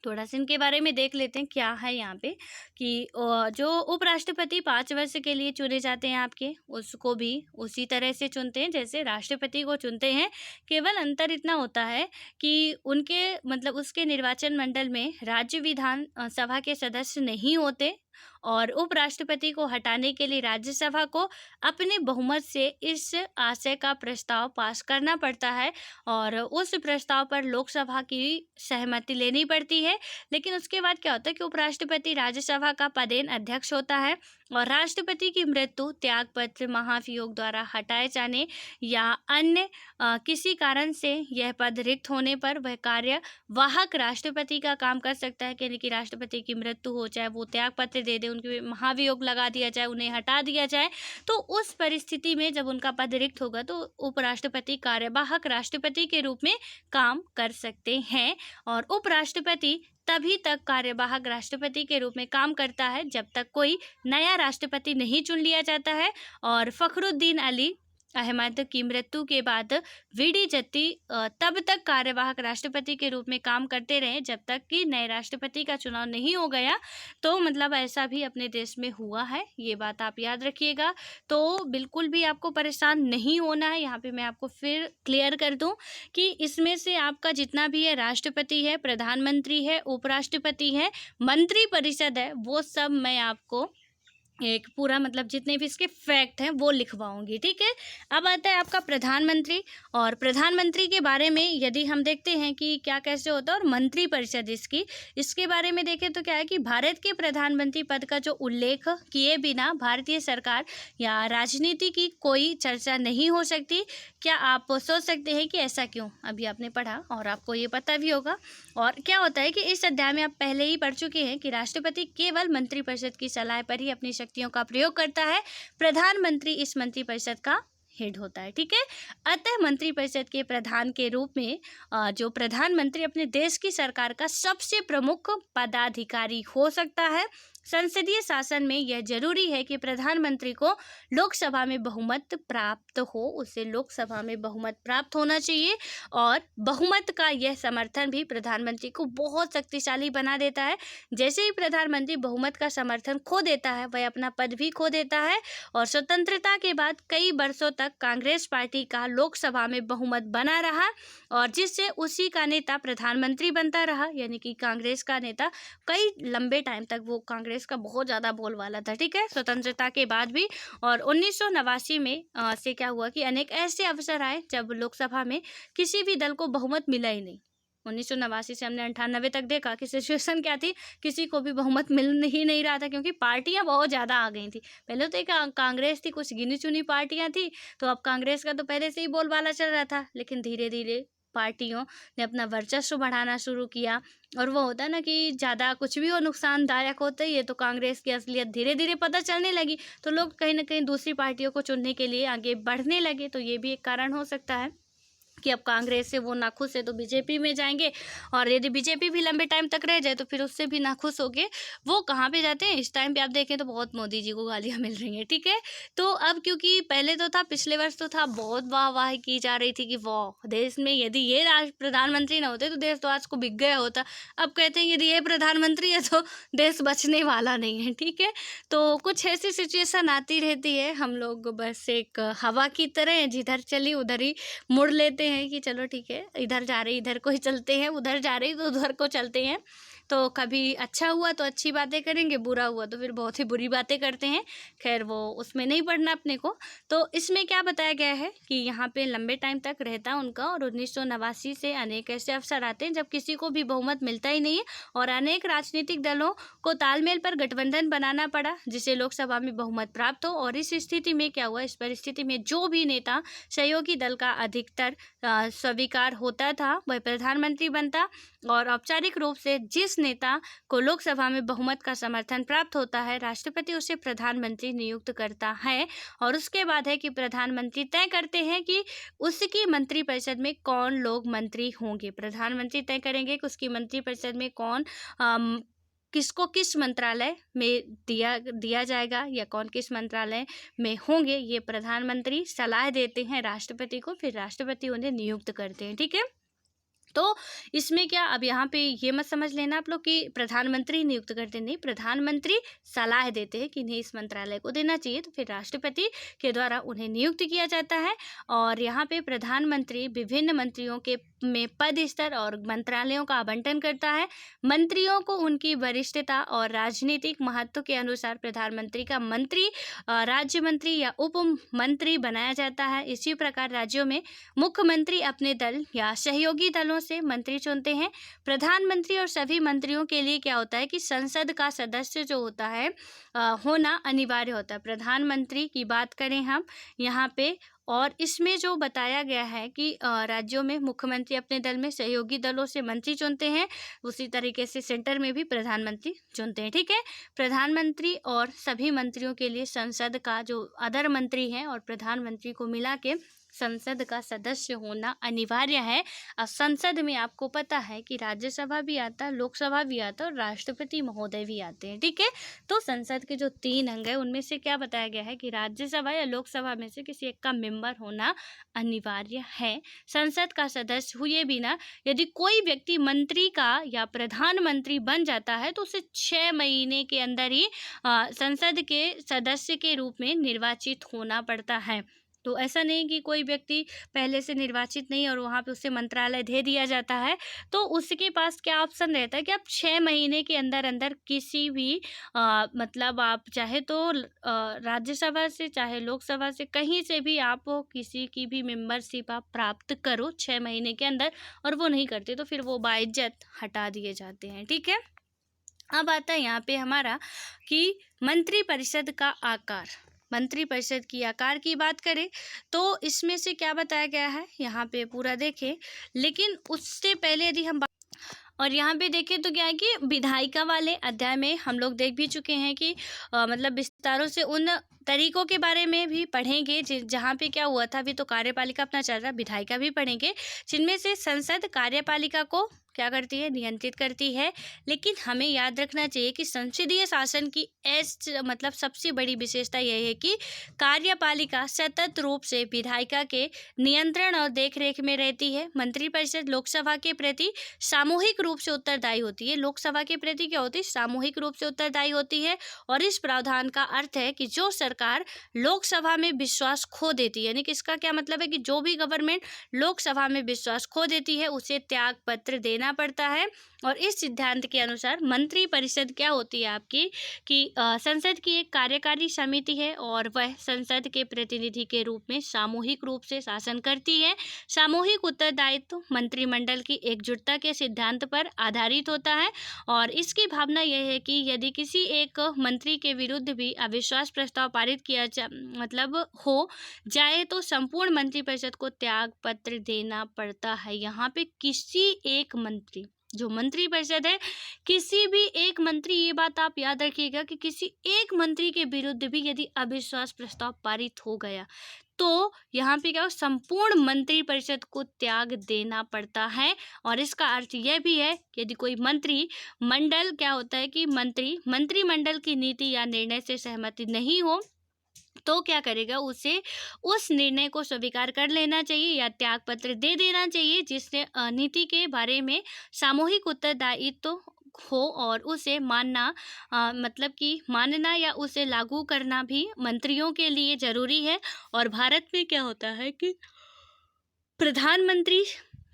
थोड़ा सा इनके बारे में देख लेते हैं क्या है यहाँ पे कि जो उपराष्ट्रपति 5 वर्ष के लिए चुने जाते हैं आपके, उसको भी उसी तरह से चुनते हैं जैसे राष्ट्रपति को चुनते हैं। केवल अंतर इतना होता है कि उनके मतलब उसके निर्वाचन मंडल में राज्य विधान सभा के सदस्य नहीं होते, और उपराष्ट्रपति को हटाने के लिए राज्यसभा को अपने बहुमत से इस आशय का प्रस्ताव पास करना पड़ता है, और उस प्रस्ताव पर लोकसभा की सहमति लेनी पड़ती है। लेकिन उसके बाद क्या होता है कि उपराष्ट्रपति राज्यसभा का पदेन अध्यक्ष होता है, और राष्ट्रपति की मृत्यु, त्यागपत्र, महाभियोग द्वारा हटाए जाने या अन्य किसी कारण से यह पद रिक्त होने पर वह कार्यवाहक राष्ट्रपति का काम कर सकता है। यानी कि राष्ट्रपति की मृत्यु हो जाए, वो त्यागपत्र दे दे, उनके महाभियोग लगा दिया जाए, उन्हें हटा दिया जाए, तो उस परिस्थिति में जब उनका पद रिक्त होगा तो उपराष्ट्रपति कार्यवाहक राष्ट्रपति के रूप में काम कर सकते हैं। और उपराष्ट्रपति तभी तक कार्यवाहक राष्ट्रपति के रूप में काम करता है जब तक कोई नया राष्ट्रपति नहीं चुन लिया जाता है। और फखरुद्दीन अली अहमद की मृत्यु के बाद वीडी जत्ती तब तक कार्यवाहक राष्ट्रपति के रूप में काम करते रहे जब तक कि नए राष्ट्रपति का चुनाव नहीं हो गया। तो मतलब ऐसा भी अपने देश में हुआ है, ये बात आप याद रखिएगा। तो बिल्कुल भी आपको परेशान नहीं होना है। यहाँ पे मैं आपको फिर क्लियर कर दूं कि इसमें से आपका जितना भी है, राष्ट्रपति है, प्रधानमंत्री है, उपराष्ट्रपति है, मंत्रिपरिषद है, वो सब मैं आपको एक पूरा मतलब जितने भी इसके फैक्ट हैं वो लिखवाऊंगी। ठीक है, अब आता है आपका प्रधानमंत्री, और प्रधानमंत्री के बारे में यदि हम देखते हैं कि क्या कैसे होता है और मंत्रिपरिषद इसके बारे में देखें तो क्या है कि भारत के प्रधानमंत्री पद का जो उल्लेख किए बिना भारतीय सरकार या राजनीति की कोई चर्चा नहीं हो सकती। क्या आप सोच सकते हैं कि ऐसा क्यों? अभी आपने पढ़ा और आपको ये पता भी होगा। और क्या होता है कि इस अध्याय में आप पहले ही पढ़ चुके हैं कि राष्ट्रपति केवल मंत्रिपरिषद की सलाह पर ही अपनी शक्तियों का प्रयोग करता है, प्रधानमंत्री इस मंत्रिपरिषद का हेड होता है। ठीक है, अतः मंत्रिपरिषद के प्रधान के रूप में जो प्रधानमंत्री अपने देश की सरकार का सबसे प्रमुख पदाधिकारी हो सकता है। संसदीय शासन में यह जरूरी है कि प्रधानमंत्री को लोकसभा में बहुमत प्राप्त हो, उसे लोकसभा में बहुमत प्राप्त होना चाहिए और बहुमत का यह समर्थन भी प्रधानमंत्री को बहुत शक्तिशाली बना देता है। जैसे ही प्रधानमंत्री बहुमत का समर्थन खो देता है, वह अपना पद भी खो देता है और स्वतंत्रता के बाद कई वर्षों तक कांग्रेस पार्टी का लोकसभा में बहुमत बना रहा और जिससे उसी का नेता प्रधानमंत्री बनता रहा, यानी कि कांग्रेस का नेता कई लंबे टाइम तक वो कांग्रेस का बहुत ज़्यादा बोलबाला था, ठीक है, स्वतंत्रता के बाद भी। और 1989 में से क्या हुआ कि अनेक ऐसे अवसर आए जब लोकसभा में किसी भी दल को बहुमत मिला ही नहीं। 1989 से हमने 98 तक देखा कि सिचुएशन क्या थी, किसी को भी बहुमत मिल ही नहीं रहा था क्योंकि पार्टियां बहुत ज़्यादा आ गई थी। पहले तो एक कांग्रेस थी, कुछ गिनी चुनी पार्टियां थी, तो अब कांग्रेस का तो पहले से ही बोलबाला चल रहा था, लेकिन धीरे धीरे पार्टियों ने अपना वर्चस्व बढ़ाना शुरू किया। और वो होता है ना कि ज़्यादा कुछ भी हो नुकसानदायक होता ही है, तो कांग्रेस की असलियत धीरे धीरे पता चलने लगी, तो लोग कहीं ना कहीं दूसरी पार्टियों को चुनने के लिए आगे बढ़ने लगे। तो ये भी एक कारण हो सकता है कि अब कांग्रेस से वो नाखुश है तो बीजेपी में जाएंगे, और यदि बीजेपी भी लंबे टाइम तक रह जाए तो फिर उससे भी नाखुश होके वो कहाँ पे जाते हैं। इस टाइम पे आप देखें तो बहुत मोदी जी को गालियाँ मिल रही हैं, ठीक है। तो अब क्योंकि पहले तो था, पिछले वर्ष तो था, बहुत वाह की जा रही थी कि वाह, देश में यदि ये प्रधानमंत्री ना होते तो देश तो आज को बिक गया होता। अब कहते हैं यदि ये प्रधानमंत्री है तो देश बचने वाला नहीं है, ठीक है। तो कुछ ऐसी सिचुएशन आती रहती है, हम लोग बस एक हवा की तरह जिधर चली उधर ही मुड़ लेते हैं कि चलो ठीक है, इधर जा रहे इधर को ही चलते हैं, उधर जा रहे तो उधर को चलते हैं। तो कभी अच्छा हुआ तो अच्छी बातें करेंगे, बुरा हुआ तो फिर बहुत ही बुरी बातें करते हैं। खैर वो उसमें नहीं पढ़ना अपने को। तो इसमें क्या बताया गया है कि यहाँ पे लंबे टाइम तक रहता उनका, और 1989 से अनेक ऐसे अवसर आते हैं जब किसी को भी बहुमत मिलता ही नहीं है और अनेक राजनीतिक दलों को तालमेल पर गठबंधन बनाना पड़ा जिसे लोकसभा में बहुमत प्राप्त हो। और इस स्थिति में क्या हुआ, इस परिस्थिति में जो भी नेता सहयोगी दल का अधिकतर स्वीकार होता था वह प्रधानमंत्री बनता, और औपचारिक रूप से जिस नेता को लोकसभा में बहुमत का समर्थन प्राप्त होता है राष्ट्रपति उसे प्रधानमंत्री नियुक्त करता है। और उसके बाद है कि प्रधानमंत्री तय करते हैं कि उसकी मंत्रिपरिषद में कौन लोग मंत्री होंगे। प्रधानमंत्री तय करेंगे कि उसकी मंत्रिपरिषद में कौन किसको किस मंत्रालय में दिया जाएगा या कौन किस मंत्रालय में होंगे, ये प्रधानमंत्री सलाह देते हैं राष्ट्रपति को, फिर राष्ट्रपति उन्हें नियुक्त करते हैं, ठीक है। तो इसमें क्या, अब यहाँ पे ये मत समझ लेना आप लोग कि प्रधानमंत्री नियुक्त करते, नहीं, प्रधानमंत्री सलाह देते हैं कि नहीं इस मंत्रालय को देना चाहिए, तो फिर राष्ट्रपति के द्वारा उन्हें नियुक्त किया जाता है। और यहाँ पे प्रधानमंत्री विभिन्न मंत्रियों के में पद स्तर और मंत्रालयों का आवंटन करता है। मंत्रियों को उनकी वरिष्ठता और राजनीतिक महत्व के अनुसार प्रधानमंत्री का मंत्री, राज्य मंत्री या उप मंत्री बनाया जाता है। इसी प्रकार राज्यों में मुख्यमंत्री अपने दल या सहयोगी दलों से मंत्री चुनते हैं। प्रधानमंत्री और सभी मंत्रियों के लिए क्या होता है कि संसद का सदस्य जो होता है होना अनिवार्य होता है। प्रधानमंत्री की बात करें हम यहाँ पे, और इसमें जो बताया गया है कि राज्यों में मुख्यमंत्री अपने दल में सहयोगी दलों से मंत्री चुनते हैं, उसी तरीके से सेंटर में भी प्रधानमंत्री चुनते हैं, ठीक है। प्रधानमंत्री और सभी मंत्रियों के लिए संसद का जो अदर मंत्री हैं और प्रधानमंत्री को मिला के संसद का सदस्य होना अनिवार्य है। अब संसद में आपको पता है कि राज्यसभा भी आता है, लोकसभा भी आता है और राष्ट्रपति महोदय भी आते हैं, ठीक है। तो संसद के जो 3 अंग है उनमें से क्या बताया गया है कि राज्यसभा या लोकसभा में से किसी एक का मेंबर होना अनिवार्य है। संसद का सदस्य हुए बिना यदि कोई व्यक्ति मंत्री का या प्रधानमंत्री बन जाता है तो उसे 6 महीने के अंदर ही संसद के सदस्य के रूप में निर्वाचित होना पड़ता है। तो ऐसा नहीं कि कोई व्यक्ति पहले से निर्वाचित नहीं और वहाँ पे उसे मंत्रालय दे दिया जाता है, तो उसके पास क्या ऑप्शन रहता है कि आप 6 महीने के अंदर अंदर किसी भी मतलब आप चाहे तो राज्यसभा से चाहे लोकसभा से कहीं से भी आप किसी की भी मेंबरशिप आप प्राप्त करो 6 महीने के अंदर, और वो नहीं करते तो फिर वो बाइज्जत हटा दिए जाते हैं, ठीक है। अब आता है यहाँ पे हमारा कि मंत्रिपरिषद का आकार। मंत्रिपरिषद की आकार की बात करें तो इसमें से क्या बताया गया है यहाँ पे पूरा देखें, लेकिन उससे पहले यदि हम और यहाँ पे देखें तो क्या है कि विधायिका वाले अध्याय में हम लोग देख भी चुके हैं कि मतलब विस्तारों से उन तरीकों के बारे में भी पढ़ेंगे, जहाँ पे क्या हुआ था, अभी तो कार्यपालिका अपना चल रहा है, विधायिका भी पढ़ेंगे, जिनमें से संसद कार्यपालिका को क्या करती है, नियंत्रित करती है। लेकिन हमें याद रखना चाहिए कि संसदीय शासन की मतलब सबसे बड़ी विशेषता यह है कि कार्यपालिका सतत रूप से विधायिका के नियंत्रण और देखरेख में रहती है। मंत्रिपरिषद लोकसभा के प्रति सामूहिक रूप से उत्तरदायी होती है। लोकसभा के प्रति क्या होती है, सामूहिक रूप से उत्तरदायी होती है। और इस प्रावधान का अर्थ है कि जो सरकार लोकसभा में विश्वास खो देती है, यानी कि इसका क्या मतलब है कि जो भी गवर्नमेंट लोकसभा में विश्वास खो देती है उसे त्याग पत्र देना पड़ता है। और इस सिद्धांत के अनुसार मंत्रिपरिषद क्या होती है आपकी कि संसद की एक कार्यकारी समिति है और वह संसद के प्रतिनिधि के रूप में सामूहिक रूप से शासन करती है। सामूहिक उत्तरदायित्व मंत्रिमंडल की एकजुटता के सिद्धांत पर आधारित होता है और इसकी भावना यह है कि यदि किसी एक मंत्री के विरुद्ध भी अविश्वास प्रस्ताव पारित किया मतलब हो जाए तो संपूर्ण मंत्रिपरिषद को त्याग पत्र देना पड़ता है। यहाँ पे किसी एक मंत्री, जो मंत्रिपरिषद है, किसी भी एक मंत्री, ये बात आप याद रखिएगा कि किसी एक मंत्री के विरुद्ध भी यदि अविश्वास प्रस्ताव पारित हो गया तो यहाँ पे क्या हो, संपूर्ण मंत्रिपरिषद को त्याग देना पड़ता है। और इसका अर्थ यह भी है कि यदि कोई मंत्रिमंडल क्या होता है कि मंत्रिमंडल की नीति या निर्णय से सहमति नहीं हो तो क्या करेगा, उसे उस निर्णय को स्वीकार कर लेना चाहिए या त्याग पत्र दे देना चाहिए, जिससे नीति के बारे में सामूहिक उत्तरदायित्व हो और उसे मतलब कि मानना या उसे लागू करना भी मंत्रियों के लिए जरूरी है। और भारत में क्या होता है कि प्रधानमंत्री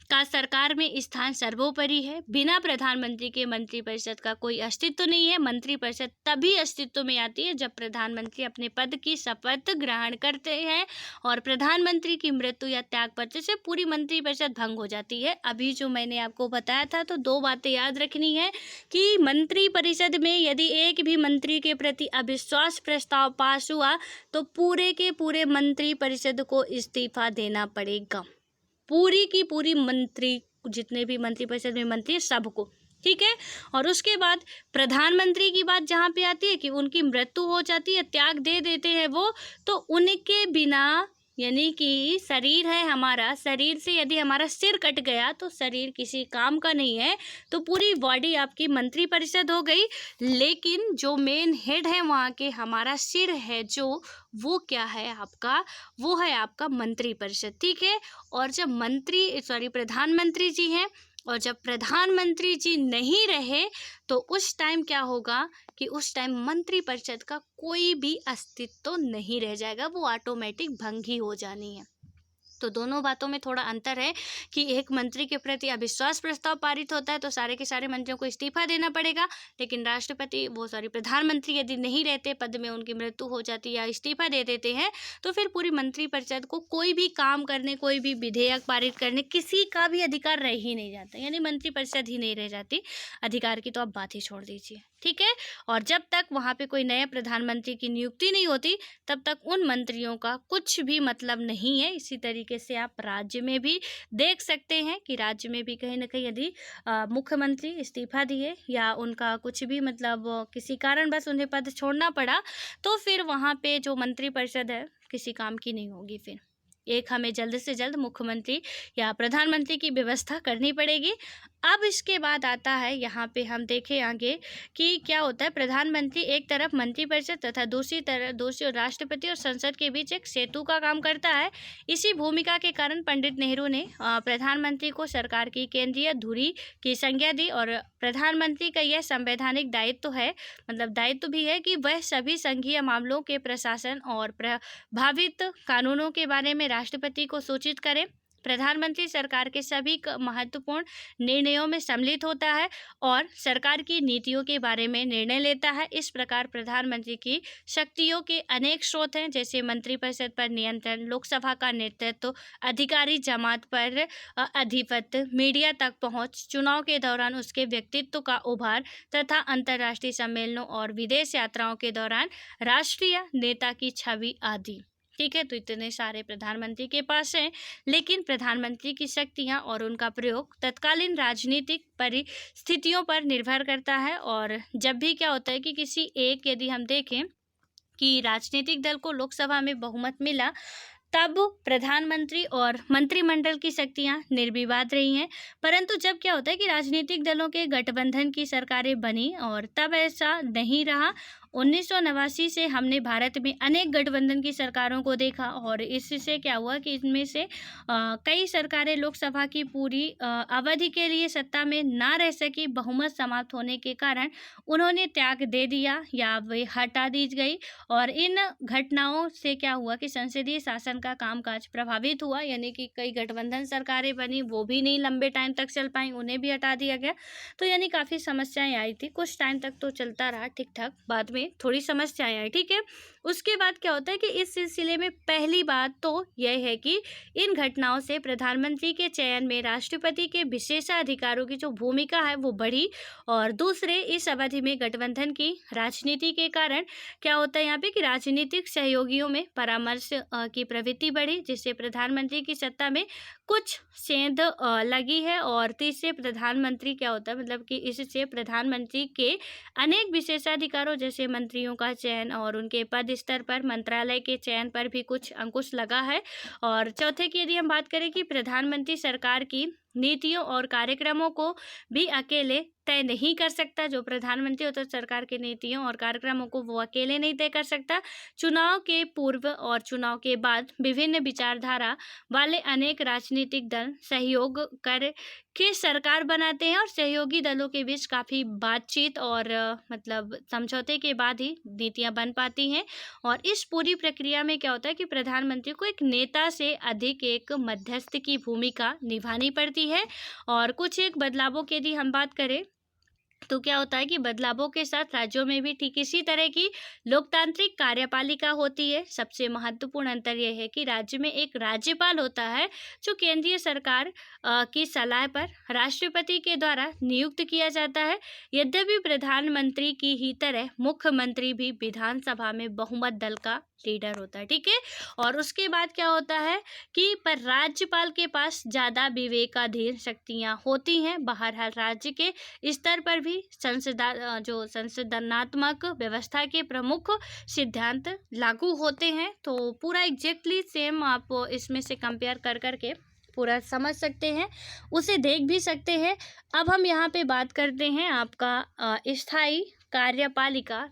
का सरकार में स्थान सर्वोपरि है। बिना प्रधानमंत्री के मंत्रिपरिषद का कोई अस्तित्व नहीं है। मंत्रिपरिषद तभी अस्तित्व में आती है जब प्रधानमंत्री अपने पद की शपथ ग्रहण करते हैं और प्रधानमंत्री की मृत्यु या त्यागपत्र से पूरी मंत्रिपरिषद भंग हो जाती है। अभी जो मैंने आपको बताया था, तो 2 बातें याद रखनी है कि मंत्रिपरिषद में यदि एक भी मंत्री के प्रति अविश्वास प्रस्ताव पास हुआ तो पूरे के पूरे मंत्रिपरिषद को इस्तीफा देना पड़ेगा। पूरी की पूरी जितने भी मंत्रिपरिषद में मंत्री हैं सबको, ठीक है। और उसके बाद प्रधानमंत्री की बात जहाँ पे आती है कि उनकी मृत्यु हो जाती है, त्याग दे देते हैं वो, तो उनके बिना, यानी कि शरीर है हमारा, शरीर से यदि हमारा सिर कट गया तो शरीर किसी काम का नहीं है, तो पूरी बॉडी आपकी मंत्रिपरिषद हो गई। लेकिन जो मेन हेड है वहाँ के, हमारा सिर है जो, वो क्या है आपका, वो है आपका मंत्रिपरिषद, ठीक है। और जब प्रधानमंत्री जी हैं और जब प्रधानमंत्री जी नहीं रहे तो उस टाइम क्या होगा कि उस टाइम मंत्रिपरिषद का कोई भी अस्तित्व नहीं रह जाएगा, वो ऑटोमेटिक भंग ही हो जानी है। तो दोनों बातों में थोड़ा अंतर है कि एक मंत्री के प्रति अविश्वास प्रस्ताव पारित होता है तो सारे के सारे मंत्रियों को इस्तीफा देना पड़ेगा, लेकिन प्रधानमंत्री यदि नहीं रहते पद में, उनकी मृत्यु हो जाती या इस्तीफा दे देते हैं तो फिर पूरी मंत्रिपरिषद को कोई भी काम करने, कोई भी विधेयक पारित करने, किसी का भी अधिकार रह ही नहीं जाता, यानी मंत्रिपरिषद ही नहीं रह जाती। अधिकार की तो आप बात ही छोड़ दीजिए, ठीक है। और जब तक वहाँ पे कोई नए प्रधानमंत्री की नियुक्ति नहीं होती तब तक उन मंत्रियों का कुछ भी मतलब नहीं है। इसी तरीके से आप राज्य में भी देख सकते हैं कि राज्य में भी कहीं ना कहीं यदि मुख्यमंत्री इस्तीफा दिए या उनका कुछ भी मतलब किसी कारण बस उन्हें पद छोड़ना पड़ा तो फिर वहाँ पे जो मंत्रिपरिषद है किसी काम की नहीं होगी। फिर हमें जल्द से जल्द मुख्यमंत्री या प्रधानमंत्री की व्यवस्था करनी पड़ेगी। अब इसके बाद आता है, यहाँ पे हम देखें आगे कि क्या होता है। प्रधानमंत्री एक तरफ मंत्रिपरिषद तथा दूसरी राष्ट्रपति और संसद के बीच एक सेतु का काम करता है। इसी भूमिका के कारण पंडित नेहरू ने प्रधानमंत्री को सरकार की केंद्रीय धुरी की संज्ञा दी और प्रधानमंत्री का यह संवैधानिक दायित्व है, मतलब दायित्व भी है कि वह सभी संघीय मामलों के प्रशासन और प्रभावित कानूनों के बारे में राष्ट्रपति को सूचित करें। प्रधानमंत्री सरकार के सभी महत्वपूर्ण निर्णयों में सम्मिलित होता है और सरकार की नीतियों के बारे में निर्णय लेता है। इस प्रकार प्रधानमंत्री की शक्तियों के अनेक स्रोत हैं, जैसे मंत्रिपरिषद पर नियंत्रण, लोकसभा का नेतृत्व, अधिकारी जमात पर आधिपत्य, मीडिया तक पहुंच, चुनाव के दौरान उसके व्यक्तित्व का उभार तथा अंतर्राष्ट्रीय सम्मेलनों और विदेश यात्राओं के दौरान राष्ट्रीय नेता की छवि आदि। ठीक है, तो इतने सारे प्रधानमंत्री के पास हैं, लेकिन प्रधानमंत्री की शक्तियां और उनका प्रयोग तत्कालीन राजनीतिक परिस्थितियों पर निर्भर करता है। और जब भी क्या होता है कि किसी एक, यदि हम देखें कि राजनीतिक दल को लोकसभा में बहुमत मिला, तब प्रधानमंत्री और मंत्रिमंडल की शक्तियां निर्विवाद रही हैं। परंतु जब क्या होता है कि राजनीतिक दलों के गठबंधन की सरकारें बनी और तब ऐसा नहीं रहा। 1989 से हमने भारत में अनेक गठबंधन की सरकारों को देखा और इससे क्या हुआ कि इनमें से कई सरकारें लोकसभा की पूरी अवधि के लिए सत्ता में ना रह सकी। बहुमत समाप्त होने के कारण उन्होंने त्याग दे दिया या वे हटा दी गई। और इन घटनाओं से क्या हुआ कि संसदीय शासन का कामकाज प्रभावित हुआ, यानी कि कई गठबंधन सरकारें बनी, वो भी नहीं लंबे टाइम तक चल पाई, उन्हें भी हटा दिया गया। तो यानी काफ़ी समस्याएं आई थी। कुछ टाइम तक तो चलता रहा ठीक ठाक, बाद में थोड़ी समस्याएं आई, ठीक है। उसके बाद क्या होता है कि इस सिलसिले में पहली बात तो यह है कि इन घटनाओं से प्रधानमंत्री के चयन में राष्ट्रपति के विशेषाधिकारों की जो भूमिका है वो बढ़ी। और दूसरे, इस अवधि में गठबंधन की राजनीति के कारण क्या होता है यहाँ पे कि राजनीतिक सहयोगियों में परामर्श की प्रवृत्ति बढ़ी, जिससे प्रधानमंत्री की सत्ता में कुछ सेंध लगी है। और तीसरे, प्रधानमंत्री क्या होता है मतलब कि इससे प्रधानमंत्री के अनेक विशेषाधिकारों जैसे मंत्रियों का चयन और उनके पद स्तर पर मंत्रालय के चयन पर भी कुछ अंकुश लगा है। और चौथे की यदि हम बात करें कि प्रधानमंत्री सरकार की नीतियों और कार्यक्रमों को भी अकेले तय नहीं कर सकता। जो प्रधानमंत्री होता है सरकार की नीतियों और कार्यक्रमों को वो अकेले नहीं तय कर सकता। चुनाव के पूर्व और चुनाव के बाद विभिन्न विचारधारा वाले अनेक राजनीतिक दल सहयोग कर के सरकार बनाते हैं और सहयोगी दलों के बीच काफ़ी बातचीत और मतलब समझौते के बाद ही नीतियां बन पाती हैं। और इस पूरी प्रक्रिया में क्या होता है कि प्रधानमंत्री को एक नेता से अधिक एक मध्यस्थ की भूमिका निभानी पड़ती है। और कुछ एक बदलावों की यदि हम बात करें तो क्या होता है कि बदलावों के साथ राज्यों में भी ठीक इसी तरह की लोकतांत्रिक कार्यपालिका होती है। सबसे महत्वपूर्ण अंतर यह है कि राज्य में एक राज्यपाल होता है जो केंद्रीय सरकार की सलाह पर राष्ट्रपति के द्वारा नियुक्त किया जाता है। यद्यपि प्रधानमंत्री की ही तरह मुख्यमंत्री भी विधानसभा में बहुमत दल का लीडर होता है, ठीक है। और उसके बाद क्या होता है कि पर राज्यपाल के पास ज़्यादा विवेकाधीन शक्तियाँ होती हैं। बहरहाल राज्य के स्तर पर भी संसदनात्मक व्यवस्था के प्रमुख सिद्धांत लागू होते हैं। तो पूरा एग्जैक्टली सेम आप इसमें से कंपेयर कर करके पूरा समझ सकते हैं, उसे देख भी सकते हैं। अब हम यहाँ पे बात करते हैं आपका स्थायी कार्यपालिका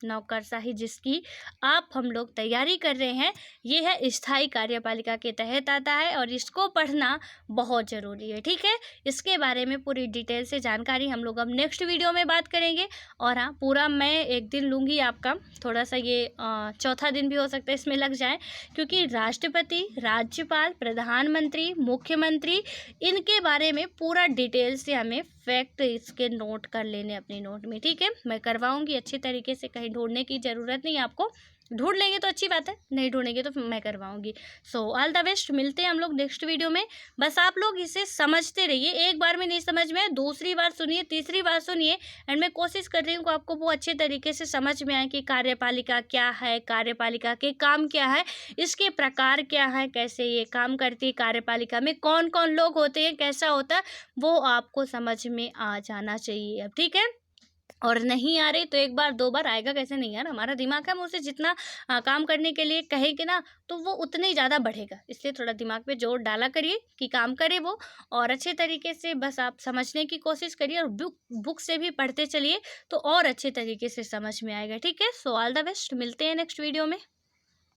नौकरशाही जिसकी आप हम लोग तैयारी कर रहे हैं, ये है स्थायी कार्यपालिका के तहत आता है और इसको पढ़ना बहुत ज़रूरी है, ठीक है। इसके बारे में पूरी डिटेल से जानकारी हम लोग अब नेक्स्ट वीडियो में बात करेंगे। और हाँ, पूरा मैं एक दिन लूँगी आपका, थोड़ा सा ये चौथा दिन भी हो सकता है इसमें लग जाए, क्योंकि राष्ट्रपति, राज्यपाल, प्रधानमंत्री, मुख्यमंत्री, इनके बारे में पूरा डिटेल से हमें फैक्ट इसके नोट कर लेने अपनी नोट में, ठीक है। मैं करवाऊंगी अच्छी तरीके से, कहीं ढूंढने की ज़रूरत नहीं है आपको। ढूंढ लेंगे तो अच्छी बात है, नहीं ढूंढेंगे तो मैं करवाऊंगी। सो ऑल द बेस्ट, मिलते हैं हम लोग नेक्स्ट वीडियो में। बस आप लोग इसे समझते रहिए, एक बार में नहीं समझ में आए दूसरी बार सुनिए, तीसरी बार सुनिए। एंड मैं कोशिश कर रही हूँ कि आपको वो अच्छे तरीके से समझ में आए कि कार्यपालिका क्या है, कार्यपालिका के काम क्या है, इसके प्रकार क्या है, कैसे ये काम करती है, कार्यपालिका में कौन कौन लोग होते हैं, कैसा होता है, वो आपको समझ में आ जाना चाहिए अब, ठीक है। और नहीं आ रही तो एक बार दो बार आएगा, कैसे नहीं यार, हमारा दिमाग है, हम उसे जितना काम करने के लिए कहेंगे ना तो वो उतना ही ज़्यादा बढ़ेगा। इसलिए थोड़ा दिमाग पे जोर डाला करिए कि काम करे वो, और अच्छे तरीके से बस आप समझने की कोशिश करिए और बुक से भी पढ़ते चलिए तो और अच्छे तरीके से समझ में आएगा, ठीक है। सो ऑल द बेस्ट, मिलते हैं नेक्स्ट वीडियो में।